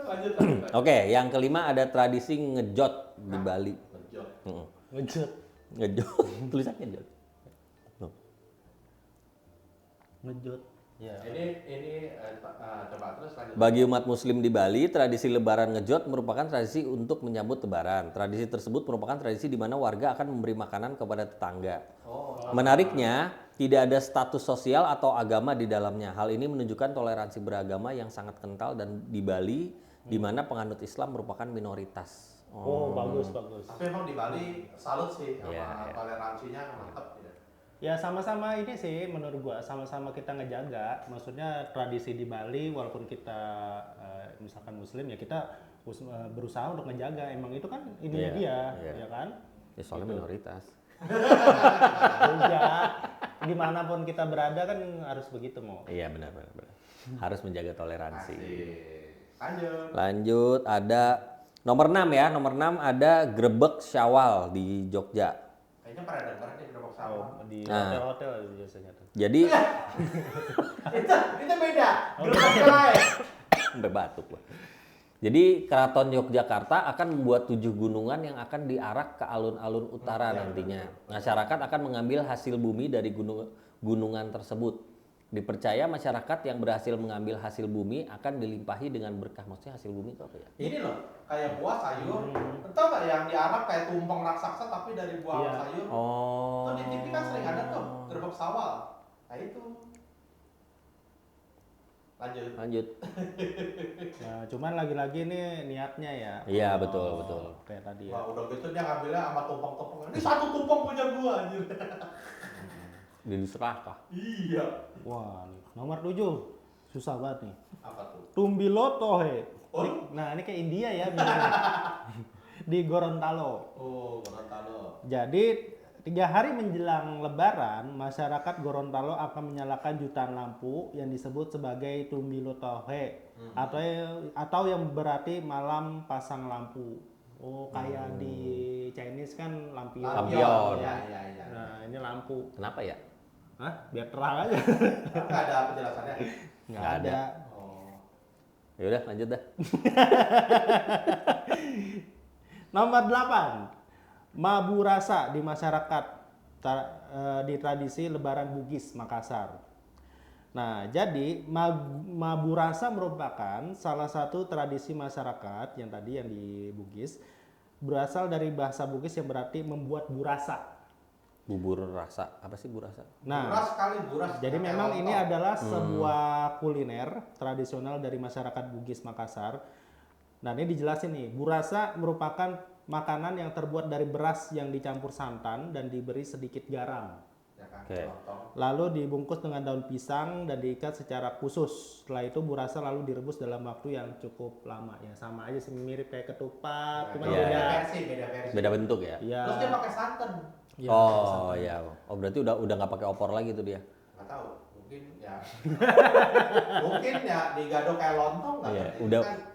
Lanjut. lanjut. Oke, yang kelima ada tradisi ngejot di Bali. Lanjut. Ngejut. Ngejot, tulisannya ngejot. Ngejut. Ya. Ini coba terus lanjut. Bagi umat muslim di Bali, tradisi lebaran ngejot merupakan tradisi untuk menyambut lebaran. Tradisi tersebut merupakan tradisi di mana warga akan memberi makanan kepada tetangga. Menariknya, tidak ada status sosial atau agama di dalamnya. Hal ini menunjukkan toleransi beragama yang sangat kental dan di Bali, di mana penganut Islam merupakan minoritas. Oh, bagus. Tapi emang di Bali salut sih sama Iya. toleransinya mantap gitu. Ya sama-sama ini sih menurut gua sama-sama kita ngejaga. Maksudnya tradisi di Bali walaupun kita misalkan muslim ya kita berusaha untuk ngejaga. Emang itu kan ininya dia, ya kan? Ya soalnya minoritas. Juga dimanapun kita berada kan harus begitu mau. Iya benar. Harus menjaga toleransi. Lanjut. Lanjut ada nomor 6 ya. Nomor 6 ada Grebek Syawal di Jogja. Kayaknya pernah dengar nih Grebek Syawal. Di Nah. hotel-hotel biasanya tuh. Jadi itu beda. Grebek lain. sampai batuk gua. Jadi Keraton Yogyakarta akan membuat 7 gunungan yang akan diarak ke alun-alun utara nantinya. Masyarakat akan mengambil hasil bumi dari gunungan tersebut. Dipercaya masyarakat yang berhasil mengambil hasil bumi akan dilimpahi dengan berkah. Maksudnya hasil bumi itu apa ya? Ini loh, kayak buah sayur. Tahu nggak yang diarak kayak tumpeng raksasa tapi dari buah Iya. sayur? Oh. Tuh di TV kan sering ada tuh Grebek Syawal. Nah itu. Lanjut. Nah, cuman lagi-lagi ini niatnya ya. Iya betul. Kayak tadi ya. Wah udah gitu dia ngambilnya sama tumpeng-tumpeng. Ini satu tumpeng punya gua anjir. Diserahkah? Iya. Wah, nomor 7. Susah banget nih. Apa tuh? Tumbilotohe. Oh. Nah, ini kayak India ya bilangnya. Di Gorontalo. Oh, Gorontalo. Jadi 3 hari menjelang Lebaran, masyarakat Gorontalo akan menyalakan jutaan lampu yang disebut sebagai Tumbilotohe atau yang berarti malam pasang lampu. Oh, kayak di Chinese kan lampion. Lampion. Ya. Nah, ini lampu. Kenapa ya? Hah? Biar terang aja. Enggak ada penjelasannya. Nggak ada. Oh. Ya udah lanjut dah. Nomor 8. Mabu rasa di masyarakat di tradisi Lebaran Bugis Makassar. Nah, jadi mabu rasa merupakan salah satu tradisi masyarakat yang tadi yang di Bugis berasal dari bahasa Bugis yang berarti membuat burasa. Bubur rasa. Apa sih burasa? Nah, Buras kali, buras. jadi Kayak memang ini lontong. adalah sebuah kuliner tradisional dari masyarakat Bugis Makassar. Nah, ini dijelasin nih, burasa merupakan makanan yang terbuat dari beras yang dicampur santan dan diberi sedikit garam. Ya kan, Oke. lontong. Lalu dibungkus dengan daun pisang dan diikat secara khusus. Setelah itu burasa lalu direbus dalam waktu yang cukup lama. Ya sama aja sih, mirip kayak ketupat, cuma Iya, beda. iya. Beda versi. Beda bentuk ya? Iya. Terus dia pakai santan. Iya, Oh ya. Oh berarti udah nggak pakai opor lagi tuh dia. Nggak tahu, mungkin ya. Mungkin ya digado kayak lontong nggak Iya. ngerti.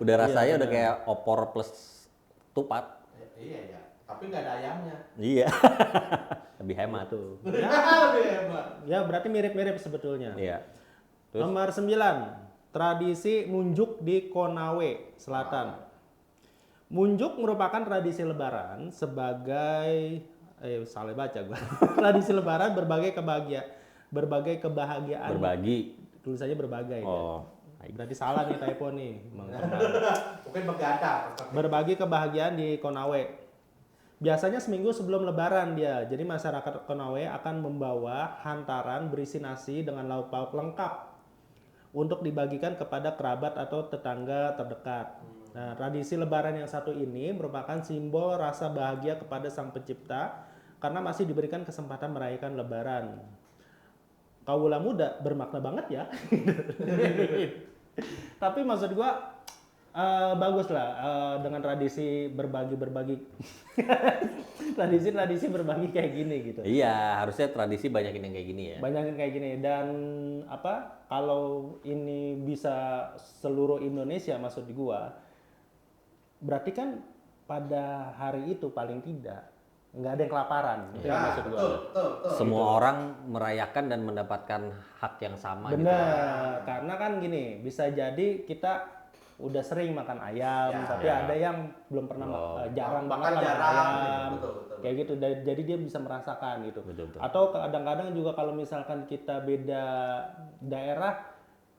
Udah Kan- rasanya udah benar. kayak opor plus tupat. Iya ya, tapi nggak ada ayamnya. Iya. Lebih hemat tuh. Ya, Lebih hebat. ya berarti mirip-mirip sebetulnya. Iya. Terus? Nomor 9, tradisi munjuk di Konawe Selatan. Munjuk merupakan tradisi lebaran sebagai salah baca gua. Tradisi lebaran berbagai kebahagiaan. Berbagi. Tulisannya berbagai. Oh. Kan? Berarti salah nih typo nih. Bang Korban. Mungkin begadang. Berbagi kebahagiaan di Konawe. Biasanya seminggu sebelum lebaran dia. Jadi masyarakat Konawe akan membawa hantaran berisi nasi dengan lauk pauk lengkap untuk dibagikan kepada kerabat atau tetangga terdekat. Nah, tradisi lebaran yang satu ini merupakan simbol rasa bahagia kepada Sang Pencipta karena masih diberikan kesempatan merayakan lebaran. Kaula muda bermakna banget ya. Tapi maksud gua bagus lah dengan tradisi berbagi tradisi berbagi kayak gini gitu. Iya, harusnya tradisi banyakin yang kayak gini ya. Banyakin kayak gini dan kalau ini bisa seluruh Indonesia maksud gua berarti kan pada hari itu paling tidak nggak ada yang kelaparan. Itu yang Ya, maksud gua. betul. Semua orang merayakan dan mendapatkan hak yang sama gitu. Benar, karena kan gini, bisa jadi kita udah sering makan ayam, tapi ada yang belum pernah jarang banget Makan lah makan jarang, ayam. betul. Kayak gitu. Jadi dia bisa merasakan gitu. Betul. Atau kadang-kadang juga kalau misalkan kita beda daerah,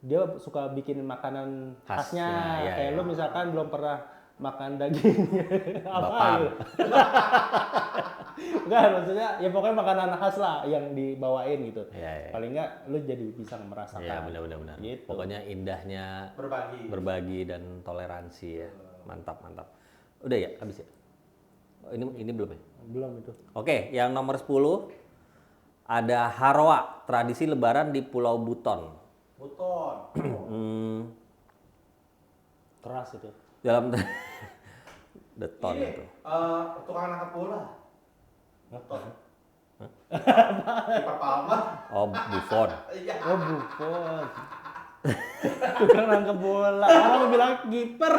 dia suka bikin makanan khasnya. Iya, Kayak iya. lu misalkan belum pernah makan daging apa Bapang. gitu. Enggak, maksudnya ya pokoknya makanan khas lah yang dibawain gitu. Iya. Paling enggak lu jadi bisa merasakan. Iya, benar. Gitu. Pokoknya indahnya Berbagi dan toleransi ya. Mantap. Udah ya, habis ya? Oh, ini belum ya? Belum itu. Oke, yang nomor 10 ada Haroa, tradisi lebaran di Pulau Buton. Keras itu. Dalam Deton Ini itu. tukang nangkap bola. Beton. Kiper Palma. Oh, Buffon. Iya. Oh, Buffon. Tukang nangkep bola. Orang bilang kiper.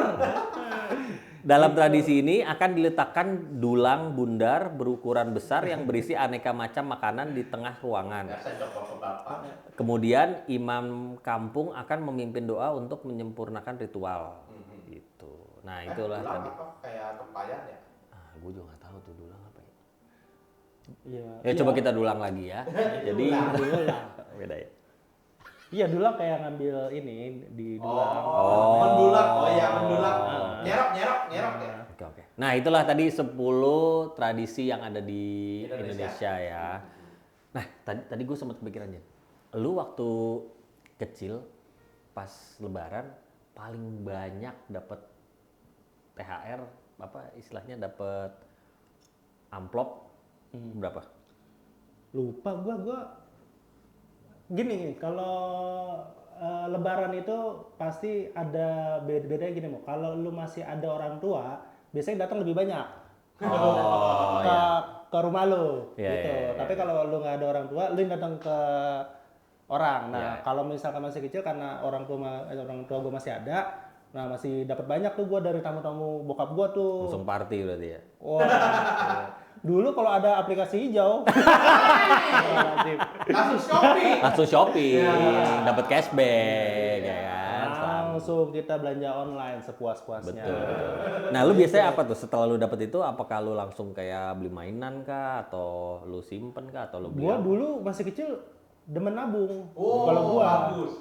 Dalam tradisi ini akan diletakkan dulang bundar berukuran besar yang berisi aneka macam makanan di tengah ruangan. Ya, saya coba ke Bapak. Kemudian imam kampung akan memimpin doa untuk menyempurnakan ritual. Gitu. Nah, itulah Dulang tadi. apa kayak tempayan ya? Gue juga nggak tahu tuh dulang apa ya. Iya. Ya coba kita dulang lagi ya. Jadi beda ya. Iya, dulang kayak ngambil ini di dulang. Mendulang. Oh iya, mendulang. Nyerok ya. Oke. Nah, itulah tadi 10 tradisi yang ada di Indonesia ya. Nah, tadi gue sempat kepikiran, Jen. Lu waktu kecil pas lebaran paling banyak dapat THR apa istilahnya dapat amplop berapa? Lupa gua gini, kalau lebaran itu pasti ada beda-bedanya gini, Mo. Kalau lu masih ada orang tua, biasanya datang lebih banyak. Ke rumah lu Iya, gitu. iya. Tapi kalau lu nggak ada orang tua, lu yang datang ke orang. Nah, kalau misalkan masih kecil karena orang tua gua masih ada, nah masih dapat banyak tuh gua dari tamu-tamu bokap gua tuh. Langsung party berarti ya. Wah. Dulu kalau ada aplikasi hijau, Langsung shopping. Dapat cashback ya kan. langsung kita belanja online sepuas-puasnya. Betul. Nah, lu biasanya apa tuh setelah lu dapat itu? Apakah lu langsung kayak beli mainan kah atau lu simpen kah atau lu beli? Gua apa? dulu masih kecil demen nabung. Oh, Kalau gua. bagus.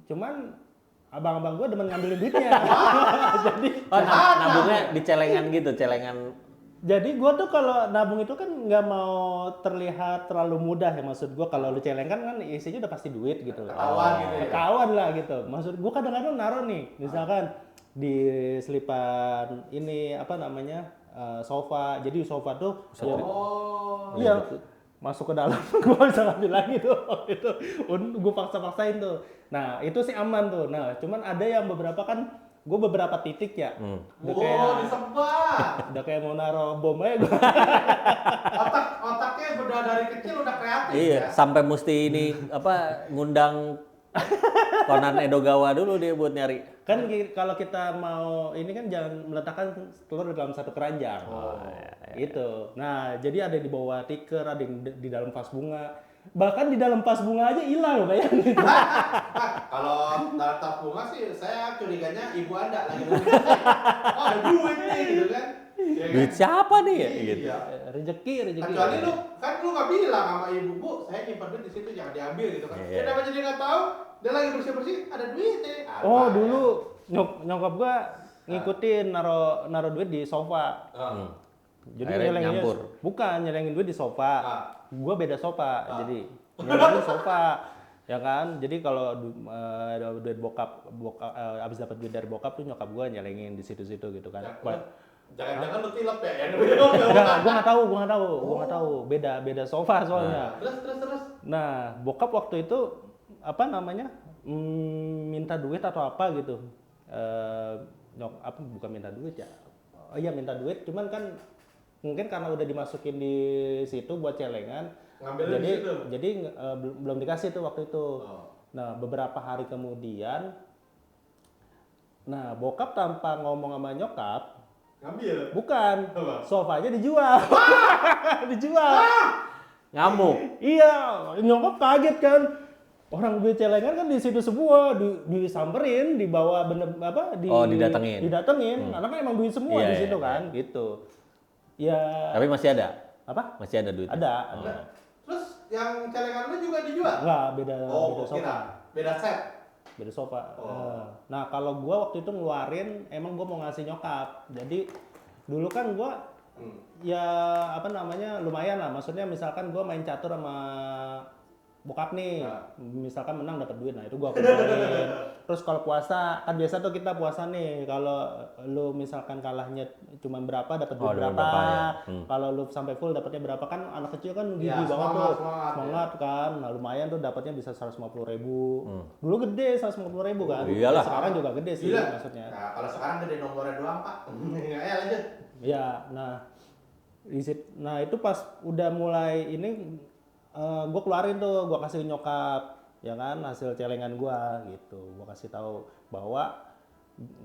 Cuman abang-abang gua demen ngambilin duitnya. Jadi Oh, nabungnya di celengan gitu, celengan. Jadi gue tuh kalau nabung itu kan nggak mau terlihat terlalu mudah ya, maksud gue kalau lu celengan kan isinya udah pasti duit gitu loh. Ketahuan gitu ya. Ketahuan lah gitu. Maksud gue kadang-kadang naruh nih, misalkan di selipan ini apa namanya sofa. Jadi sofa tuh iya masuk ke dalam gue bisa ngambil lagi tuh itu gue paksa-paksain tuh. Nah itu sih aman tuh. Nah cuman ada yang beberapa kan gue beberapa titik ya, udah kayak mau naruh bom aja gue. Otaknya udah dari kecil udah kreatif. Iya, ya. sampai mesti ini apa ngundang Conan Edogawa dulu dia buat nyari. Kan kalau kita mau ini kan jangan meletakkan telur dalam satu keranjang. Gitu. Nah, jadi ada di bawah tikar, ada yang di dalam vas bunga. Bahkan di dalam vas bunga aja hilang, bayangin. Kalau dalam tas bunga sih saya curiganya ibu Anda lagi nunggu. Oh, ada duit nih gitu kan. Ya kan? Duit siapa nih ya? Gitu. Iya. Rezeki. Kecuali lu nggak bilang sama ibu, Bu, saya nyimpan duit di situ jangan diambil gitu kan. Iya. Ya dapat jadi nggak tahu, dia lagi bersih-bersih ada duit nih. Oh, dulu nyokap gua ngikutin naro duit di sofa. Jadi Akhirnya nyelenginnya nyampur. bukan nyelengin duit di sofa. Gua beda sofa. Jadi nyelengin sofa. Ya kan? Jadi kalau duit bokap abis dapat duit dari bokap tuh nyokap gua nyelengin di situ-situ gitu kan. Jangan-jangan lu tilep ya? Enggak, gua nggak tahu. Beda sofa soalnya. Terus. Nah, bokap waktu itu apa namanya? Minta duit atau apa gitu. Bukan minta duit ya. Oh iya minta duit, cuman kan mungkin karena udah dimasukin di situ buat celengan. Ngambilin di situ? Jadi belum dikasih tuh waktu itu. Nah, beberapa hari kemudian bokap tanpa ngomong sama nyokap Ngambil? bukan, Apa? sofanya dijual. Dijual. Ngamuk. Iya, nyokap kaget kan. Orang duit celengan kan di situ semua, disamperin, dibawa didatengin, karena kan emang duit semua Iya, di situ iya, kan, gitu. Ya. Tapi masih ada? Apa? Masih ada duit? Ada. Terus yang celengan lu juga dijual? Enggak, beda Oh, sofa. kira. Beda set. Beda sofa. Oh. Nah, kalau gua waktu itu ngeluarin, emang gua mau ngasih nyokap. Jadi dulu kan gua ya apa namanya lumayan lah. Maksudnya misalkan gua main catur sama bokap nih, misalkan menang dapat duit, nah itu gua kumpulin. Terus kalau puasa kan biasa tuh kita puasa nih, kalau lu misalkan kalahnya cuma berapa dapat duit berapa, kalau lu sampai full dapatnya berapa, kan anak kecil kan gigi banget tuh, semangat kan, nah lumayan tuh dapatnya bisa 150.000. Dulu gede 150.000 kan, Iyalah. sekarang juga gede sih maksudnya. Nah, kalau sekarang gede nomornya doang Pak. Lanjut. Ya, nah itu pas udah mulai ini gue keluarin tuh, gue kasih nyokap, ya kan, hasil celengan gue gitu. Gue kasih tahu bahwa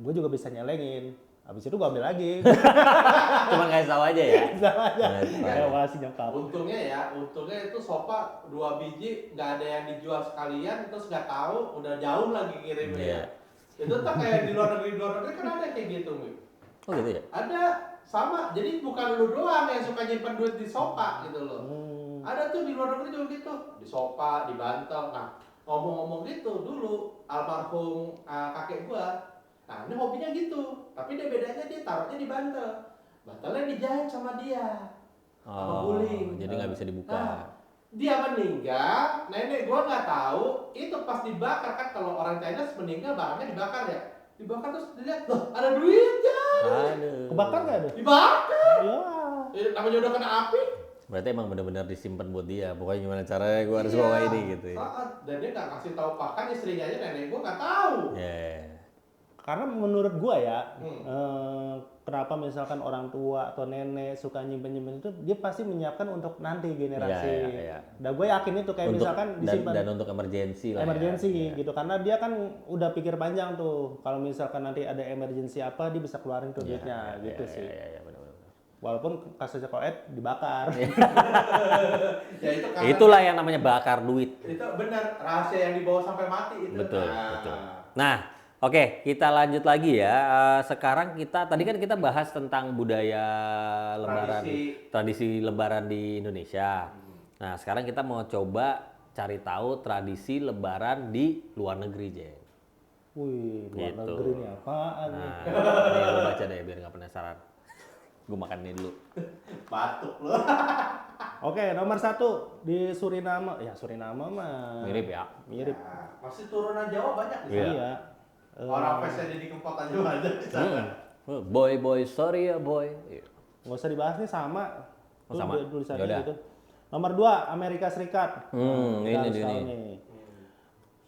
gue juga bisa nyelengin. Habis itu gue ambil lagi. Cuma kasih tahu aja ya. Sama aja. Gue kasih nyokap. Untungnya itu sofa 2 biji nggak ada yang dijual sekalian, terus nggak tahu udah jauh lagi kirimnya. Itu tuh kayak di luar negeri kan ada kayak gitu, Mik. Oh gitu ya? Ada, sama. Jadi bukan lu doang yang suka nyimpen duit di sofa gitu loh. Ada tuh di luar negeri juga gitu, di sofa, di bantal. Nah, ngomong-ngomong gitu dulu almarhum kakek gua. Nah, ini hobinya gitu. Tapi bedanya dia taruhnya di bantal. Bantalnya dijahit sama dia. Sama guling. Jadi nggak bisa dibuka. Nah, dia meninggal, nenek gua nggak tahu, itu pas dibakar kan, kalau orang China meninggal barangnya dibakar ya. Dibakar terus dilihat, loh ada duitnya. Aduh. Kebakar nggak ada? Dibakar. Ya. Namanya udah kena api. Berarti emang benar-benar disimpan buat dia. Pokoknya gimana caranya gue harus bawa ini gitu ya. Dan dia nggak kasih tahu bahkan istrinya aja, nenek gua nggak tahu. Karena menurut gua ya, kenapa misalkan orang tua atau nenek suka nyimpen itu, dia pasti menyiapkan untuk nanti generasi. Dan gue yakin itu kayak untuk, misalkan disimpan dan untuk emergency lah. Emergency gitu, karena dia kan udah pikir panjang tuh. Kalau misalkan nanti ada emergency apa, dia bisa keluarin tuh duitnya gitu sih. Benar-benar. Walaupun kasusnya koet dibakar. Ya itu karena Itulah yang namanya bakar duit. itu benar, rahasia yang dibawa sampai mati itu. Betul. Nah, oke, kita lanjut lagi ya. Sekarang tadi kan kita bahas tentang budaya lebaran, tradisi lebaran di Indonesia. Nah, sekarang kita mau coba cari tahu tradisi lebaran di luar negeri, Jen. Wih, luar Gitu. negeri ini apaan nih? Nah, ini lu baca deh biar nggak penasaran. Gue makan ini dulu. Batuk lo. Oke, nomor 1 di Suriname. Ya Suriname mah Mirip ya. mirip. Ya, masih turunan Jawa banyak di sana. Iya. Orang face di Kempot aja ada di sana. Boy, sorry ya boy. Nggak usah dibahas nih, sama. Oh, sama. Tulisannya Yaudah. gitu. Nomor 2, Amerika Serikat. Ini harus nih. tahu nih.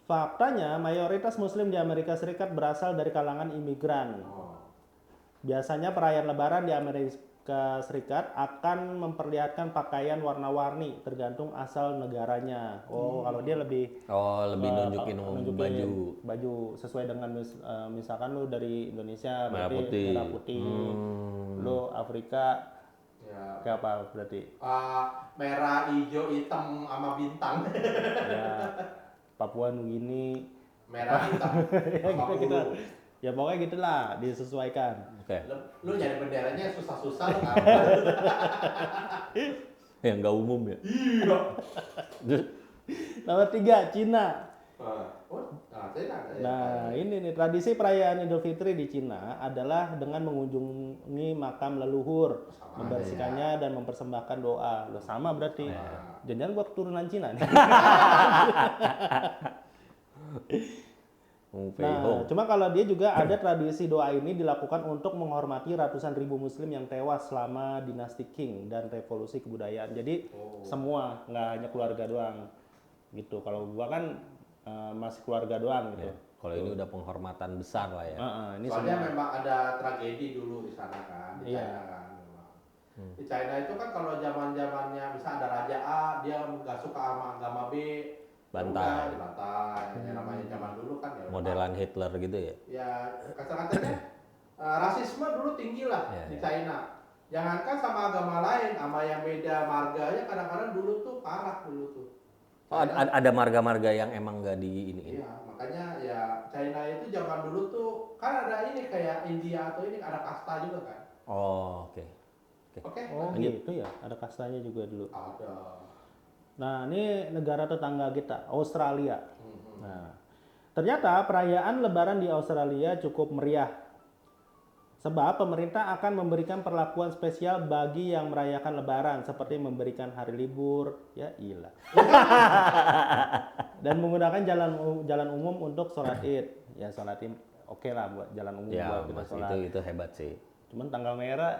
Faktanya mayoritas Muslim di Amerika Serikat berasal dari kalangan imigran. Biasanya perayaan Lebaran di Amerika Serikat akan memperlihatkan pakaian warna-warni tergantung asal negaranya. Kalau dia lebih nunjukin baju sesuai dengan misalkan lu dari Indonesia merah berarti putih. merah putih. Lu Afrika kayak apa berarti? Merah, hijau, hitam sama bintang. Ya, Papua Nugini. Merah, hitam. Ya, kita ya pokoknya gitulah, disesuaikan. Oke. Lu nyari benderanya susah-susah lu kan. Yang nggak umum ya. Iya. Nomor 3, Cina. Cina. Nah, ini nih tradisi perayaan Idul Fitri di Cina adalah dengan mengunjungi makam leluhur, membersihkannya dan mempersembahkan doa. Loh, sama berarti. Jangan-jangan gua keturunan Cina nih. Nah, cuma kalau dia juga ada tradisi doa ini dilakukan untuk menghormati ratusan ribu Muslim yang tewas selama dinasti Qing dan revolusi kebudayaan. Jadi semua, nggak hanya keluarga doang, gitu. Kalau gua kan masih keluarga doang gitu. Kalau ini udah penghormatan besar lah ya. Ini soalnya semua. memang ada tragedi dulu di sana kan, di China kan. Di China itu kan kalau zaman-zamannya misalnya ada raja A, dia nggak suka sama agama B, Bantai. dibantai. Yang namanya zaman dulu kan ya. Modelan Hitler gitu ya. Ya kata-katanya rasisme dulu tinggi lah di China. Jangankan sama agama lain, sama yang beda marganya kadang-kadang dulu tuh parah dulu tuh. Oh, ada marga-marga yang emang nggak di ini. Iya, makanya ya China itu zaman dulu tuh kan ada ini kayak India atau ini ada kasta juga kan. Oh, oke. Oke. Oh gitu ya, ada kastanya juga dulu. Ada. Nah, ini negara tetangga kita, Australia. Nah, ternyata perayaan Lebaran di Australia cukup meriah. Sebab pemerintah akan memberikan perlakuan spesial bagi yang merayakan Lebaran, seperti memberikan hari libur, ya ilah. Dan menggunakan jalan umum untuk sholat Id. Ya sholat Id oke lah buat jalan umum Ya, buat kita Mas, sholat. itu hebat sih. Cuman tanggal merah.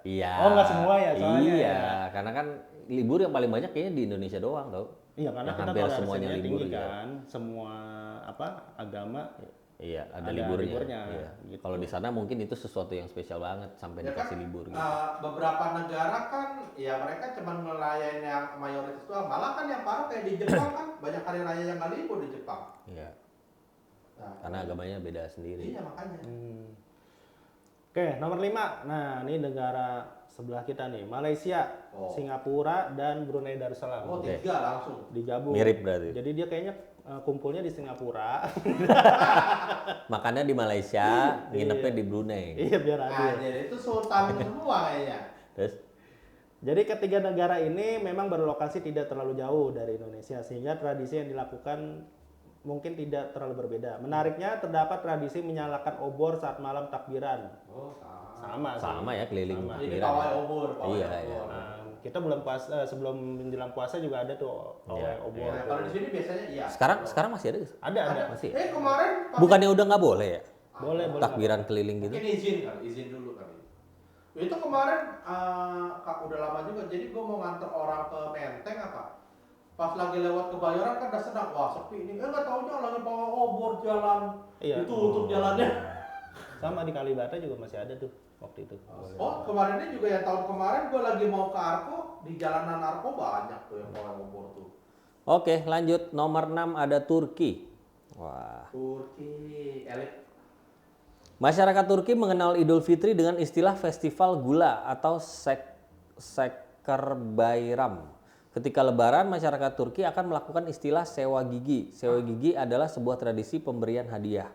Iya. Oh, nggak semua ya soalnya. Iya, Ya. karena kan libur yang paling banyak kayaknya di Indonesia doang tau. Iya, karena Yang kita hampir toleransinya semuanya libur tinggi ya. kan. Semua agama Iya, ada Ada liburnya. liburnya, Iya. gitu. Kalau di sana mungkin itu sesuatu yang spesial banget sampai Ya kan, dikasih libur gitu. beberapa negara kan ya mereka cuma ngelayain yang mayoritas doang. Malah kan yang parah kayak di Jepang kan banyak hari raya yang nggak libur di Jepang. Iya. Nah, Karena agamanya beda sendiri. iya makanya. Oke, nomor 5. Nah, ini negara sebelah kita nih, Malaysia, Oh. Singapura, dan Brunei Darussalam. Oh, Oke. 3 langsung. Digabung. Mirip berarti. Jadi dia kayaknya kumpulnya di Singapura. Makannya di Malaysia, nginepnya di Brunei. Iya, biar adil. Jadi itu sultan semua kayaknya. Terus Jadi ketiga negara ini memang berlokasi tidak terlalu jauh dari Indonesia, sehingga tradisi yang dilakukan mungkin tidak terlalu berbeda. Menariknya terdapat tradisi menyalakan obor saat malam takbiran. Oh, sama. Sama sih. ya keliling Sama. Jadi takbiran. pawai obor, pawai Iya, obor. iya. Nah, kita bulan puasa sebelum menjelang puasa juga ada tuh pawai obor. Nah, kalau di sini biasanya iya. Sekarang masih ada? Ada. Masih. Kemarin Bukannya udah nggak boleh ya? Boleh. Takbiran keliling gitu. mungkin izin dulu kali. Itu kemarin udah lama juga. Jadi gue mau nganter orang ke Menteng apa? Pas lagi lewat Kebayoran kan udah senang, wah sepi ini. Nggak taunya lagi bawa obor jalan. Iya. Itu untuk jalannya. Sama di Kalibata juga masih ada tuh waktu itu. Oh kemarin ini juga ya tahun kemarin gue lagi mau ke Arko di jalanan Arko banyak tuh yang bawa obor tuh. Oke, lanjut. Nomor 6 ada Turki. Wah. Turki, elit. Masyarakat Turki mengenal Idul Fitri dengan istilah festival gula atau Seker Bayram. Ketika Lebaran, masyarakat Turki akan melakukan istilah sewa gigi. Sewa gigi adalah sebuah tradisi pemberian hadiah.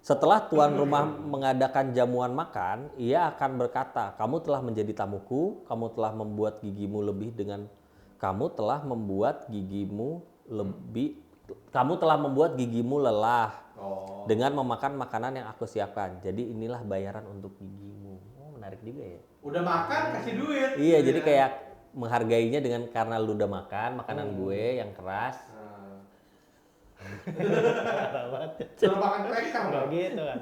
Setelah tuan rumah mengadakan jamuan makan, ia akan berkata, "Kamu telah menjadi tamuku, kamu telah membuat gigimu lebih dengan kamu telah membuat gigimu lelah dengan memakan makanan yang aku siapkan. Jadi inilah bayaran untuk gigimu." Oh, menarik juga ya. Udah makan kasih duit. Iya, jadi kayak menghargainya dengan karena lu udah makan makanan gue yang keras. Suruh makan krekam Nggak loh. gitu kan.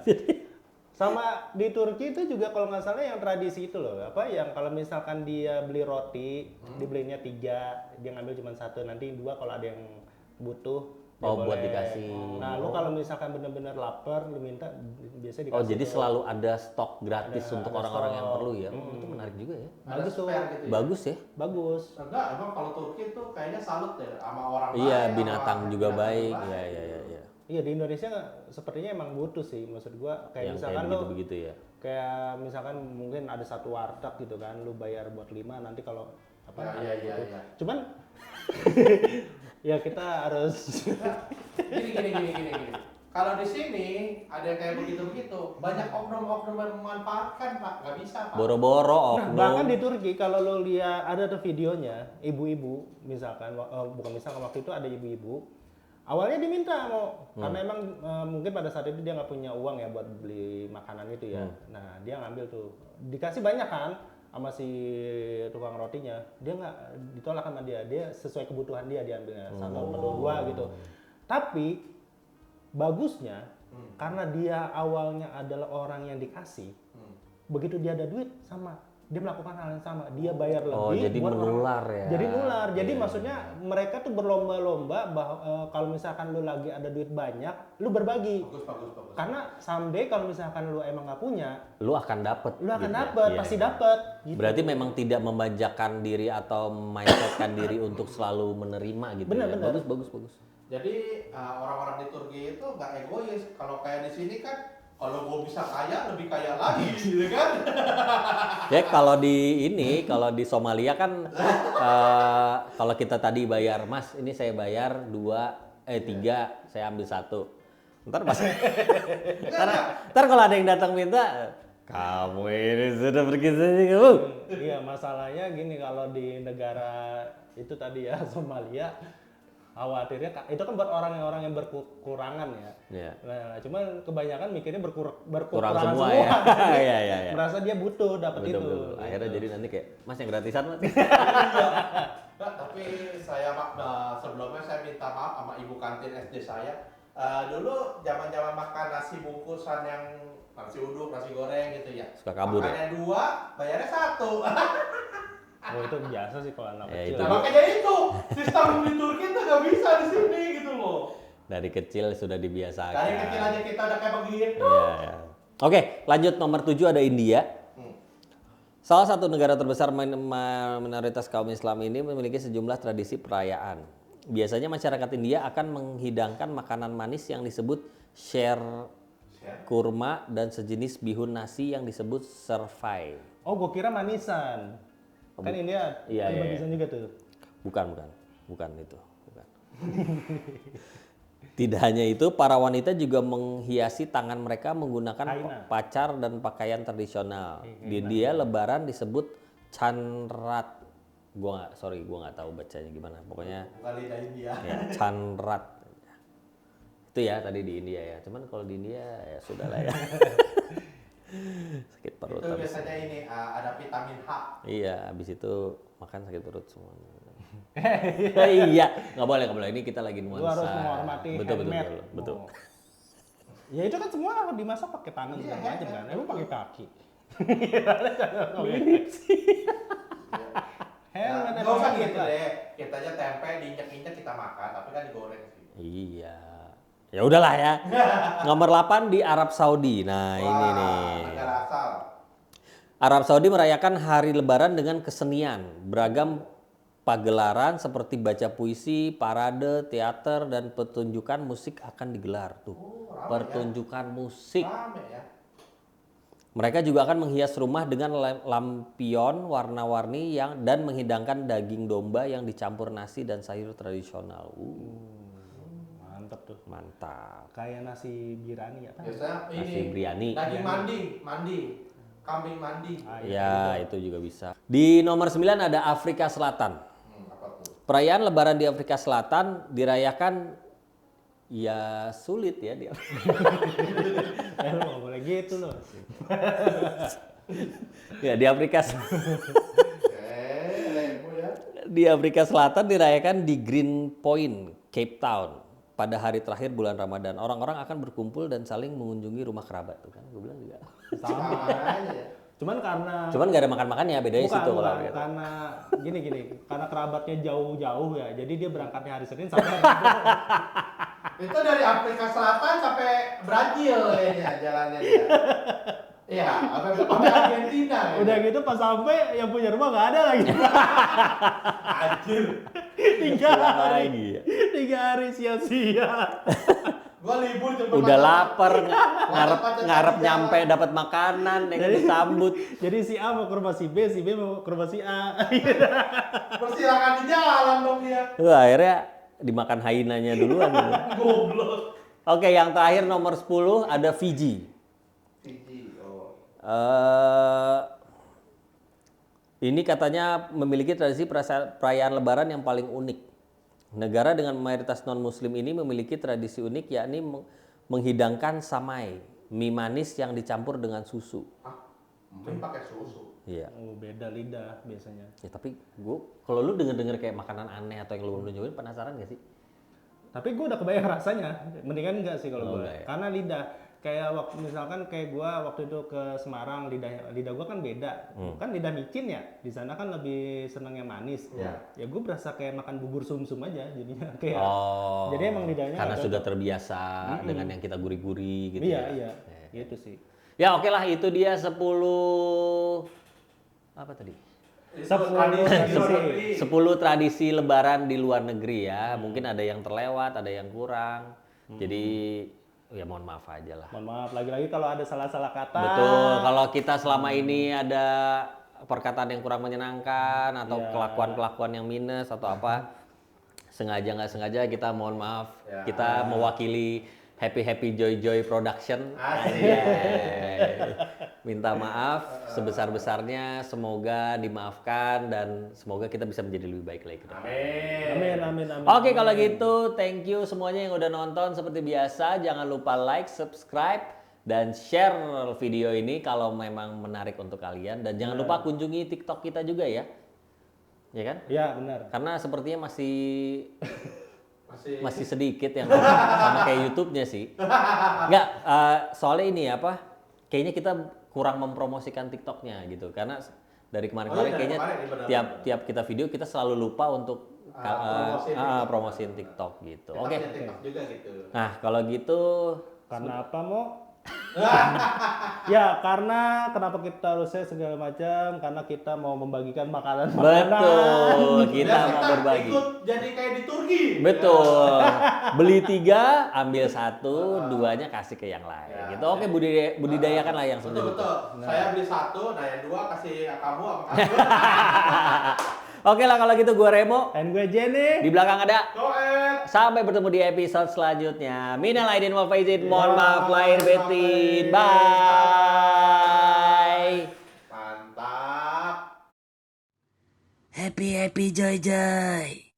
Sama di Turki itu juga kalau nggak salah yang tradisi itu loh, apa yang kalau misalkan dia beli roti, dibelinya 3, dia ngambil cuma 1, nanti 2 kalau ada yang butuh. dia Oh, buat boleh. dikasih. Nah, lu kalau misalkan bener-bener lapar, lu minta biasanya dikasih. Oh, jadi tuh. selalu ada stok gratis untuk ada orang-orang yang stok. perlu ya. Oh, itu menarik juga ya. Ada Bagus tuh. spare gitu ya? Bagus ya. Bagus. Enggak, emang kalau Turki tuh kayaknya salut ya sama orang Iya, baik, binatang sama juga binatang baik. baik. Iya. Iya, di Indonesia sepertinya emang butuh sih, maksud gua kayak Yang misalkan kayak lu begitu-begitu ya. kayak misalkan mungkin ada satu warteg gitu kan, lu bayar buat 5, nanti kalau apa Iya. cuman ya kita harus Gini. Kalau di sini ada yang kayak begitu-begitu, banyak oknum-oknum yang memanfaatkan, Pak. Nggak bisa, Pak. Boro-boro nah, oknum. bahkan di Turki kalau lu lihat ada tuh videonya ibu-ibu misalkan bukan misalkan waktu itu ada ibu-ibu awalnya diminta mau karena emang mungkin pada saat itu dia nggak punya uang ya buat beli makanan itu ya. Nah, dia ngambil tuh dikasih banyak kan sama si tukang rotinya, dia nggak ditolak sama dia sesuai kebutuhan dia ambilnya 1 atau 2 gitu. Tapi bagusnya karena dia awalnya adalah orang yang dikasih, begitu dia ada duit sama dia melakukan hal yang sama, dia bayar lebih. Oh, jadi buat menular orang, ya. jadi nular. Jadi Iya, maksudnya mereka tuh berlomba-lomba kalau misalkan lu lagi ada duit banyak, lu berbagi. Bagus. Karena someday kalau misalkan lu emang nggak punya, Lu akan dapet. lu akan gitu ya. dapet, Iya, pasti iya. dapet. Gitu. Berarti memang tidak memanjakan diri atau mindsetkan diri untuk selalu menerima gitu. Bener. Ya. Bagus. Jadi orang-orang di Turki itu nggak egois. Kalau kayak di sini kan, kalau gue bisa kaya, lebih kaya lagi, gitu kan? Ya kalau di Somalia kan kalau kita tadi bayar, Mas, ini saya bayar 3, saya ambil 1. Ntar kalau ada yang datang minta, kamu ini sudah pergi saja kamu. Iya, masalahnya gini, kalau di negara itu tadi ya Somalia, khawatirnya itu kan buat orang-orang yang berkekurangan ya. Iya. Nah, cuman kebanyakan mikirnya Kurang berkekurangan semua semua. ya. Iya, iya, iya. Merasa dia butuh dapat itu. Betul. Akhirnya jadi nanti kayak, Mas yang gratisan, Mas. Nah, tapi saya sebelumnya saya minta maaf sama ibu kantin SD saya. Dulu zaman-zaman makan nasi bungkusan yang nasi uduk, nasi goreng gitu ya. Suka kabur ya? Makannya 2, bayarnya 1. Oh, itu biasa sih kalau anak Ya, kecil. itu. Nah, makanya itu sistem di Turki itu nggak bisa di sini gitu loh. Dari kecil sudah dibiasakan. Dari kecil aja kita udah kayak begitu. Iya, iya. Oke, lanjut nomor 7 ada India. Salah satu negara terbesar minoritas kaum Islam ini memiliki sejumlah tradisi perayaan. Biasanya masyarakat India akan menghidangkan makanan manis yang disebut sher kurma dan sejenis bihun nasi yang disebut servai. Oh, gua kira manisan. Kan India Iya, iya, manisan juga tuh. Bukan itu. Bukan. Tidak hanya itu, para wanita juga menghiasi tangan mereka menggunakan Kaina. pacar dan pakaian tradisional. Di India Lebaran disebut canrat. Gua nggak tahu bacanya gimana. Pokoknya Bukan lidah India. ya canrat. Itu ya tadi di India ya. Cuman kalau di India ya sudahlah ya. Sakit perut. Itu habis. biasanya ini ada vitamin H. Iya, habis itu makan sakit perut semua. Iya, nggak boleh. Ini kita lagi Lu nuansa. harus menghormati Betul. handmade. Oh. Ya itu kan semua dimasak pakai tangan segala macam kan. Emang pakai kaki. Mirip sih. Handmade Nggak usah emang gitu gitu. deh. Kita aja tempe diinjak-injak kita makan, tapi kan digoreng sih. Iya. Ya udahlah ya. Nomor 8 di Arab Saudi. Nah, ini nih. Negara asal. Arab Saudi merayakan hari Lebaran dengan kesenian. Beragam pagelaran seperti baca puisi, parade, teater, dan pertunjukan musik akan digelar. Tuh, pertunjukan musik. Rame ya. Mereka juga akan menghias rumah dengan lampion warna-warni dan menghidangkan daging domba yang dicampur nasi dan sayur tradisional. Mantap tuh. Mantap. Kayak nasi birani ya. Biasanya Nasi ini biryani. daging mandi, kambing mandi. Ya, itu juga bisa. Di nomor 9 ada Afrika Selatan. Apa tuh? Perayaan Lebaran di Afrika Selatan dirayakan ya sulit ya dia. Lu nggak boleh gitu loh. Ya di Afrika Lemo ya. di Afrika Selatan dirayakan di Green Point, Cape Town pada hari terakhir bulan Ramadan. Orang-orang akan berkumpul dan saling mengunjungi rumah kerabat tuh kan. Gue bilang juga. Sama aja ya. Cuman Cuman gak ada makan-makannya, bedanya situ kalau bukan, gitu. karena gini karena kerabatnya jauh-jauh ya, jadi dia berangkatnya hari Senin sampai hari Rabu. Itu dari Afrika Selatan sampai Brazil kayaknya jalannya dia. Iya, sampai Argentina. Ya. Udah gitu pas sampai yang punya rumah nggak ada lagi. Anjir. 3 hari, Lagi ya. 3 hari sia-sia. Gua libur cepet Udah banget. lapar, ngarep nyampe dapat makanan yang disambut. Jadi si A mau ke rumah si B mau ke rumah si A. Persilakan di jalan dong dia. Akhirnya dimakan hainanya duluan. Gitu. Goblok. Oke, yang terakhir nomor 10 ada Fiji. Fiji. Oh. Ini katanya memiliki tradisi perayaan Lebaran yang paling unik. Negara dengan mayoritas non-muslim ini memiliki tradisi unik yakni menghidangkan samai, mie manis yang dicampur dengan susu. Mie pakai susu. Iya. Oh, beda lidah biasanya. Ya, tapi kalau lu denger kayak makanan aneh atau yang lu belum nyobain, penasaran gak sih? Tapi gue udah kebayang rasanya. Mendingan enggak sih kalau gue. enggak ya? Karena lidah kayak misalkan kayak gue waktu itu ke Semarang, lidah gue kan beda. Kan lidah micin ya. Di sana kan lebih seneng yang manis. Iya. Ya gue berasa kayak makan bubur sumsum aja jadinya kayak. Oh. Jadi emang lidahnya karena nggak sudah terbiasa dengan yang kita gurih-gurih gitu Iya, ya. iya. Gitu sih. Ya oke lah, itu dia 10 apa tadi? 10 tradisi Lebaran di luar negeri ya. Mungkin ada yang terlewat, ada yang kurang. Jadi ya mohon maaf aja lah. Mohon maaf lagi-lagi kalau ada salah-salah kata. Betul. Kalau kita selama ini ada perkataan yang kurang menyenangkan atau Iya. kelakuan-kelakuan yang minus atau apa, sengaja nggak sengaja kita mohon maaf. Ya. Kita mewakili Happy Joy Production. Asik. Minta maaf sebesar-besarnya, semoga dimaafkan dan semoga kita bisa menjadi lebih baik lagi. Amin. Amin. Oke, kalau gitu thank you semuanya yang udah nonton. Seperti biasa, jangan lupa like, subscribe, dan share video ini kalau memang menarik untuk kalian. Dan jangan lupa kunjungi TikTok kita juga ya. Ya kan? Iya, benar. Karena sepertinya masih sedikit yang sama kayak YouTube-nya sih. Enggak, soalnya ini apa? Kayaknya kita kurang mempromosikan TikTok-nya gitu. Karena dari kemarin-kemarin kayaknya tiap kita video kita selalu lupa untuk promosiin TikTok gitu. Oke. TikTok juga gitu. Nah, kalau gitu Karena apa, Mo? Ya, karena kenapa kita harus share segala macam? Karena kita mau membagikan makanan. betul, kita Biar mau kita berbagi. Ikut jadi kayak di Turki. Betul. Beli 3, ambil 1, 2-nya kasih ke yang lain. Ya. Gitu. Oke, budidayakan lah yang seperti itu. Betul. Saya beli 1, nah yang 2 kasih kamu sama kamu. Oke lah kalau gitu gue Remo. Dan gue Jenny. Di belakang ada. Goet. Sampai bertemu di episode selanjutnya. Minal aidin wal faizin. Mohon maaf lahir batin. Bye. Mantap. Happy joy joy.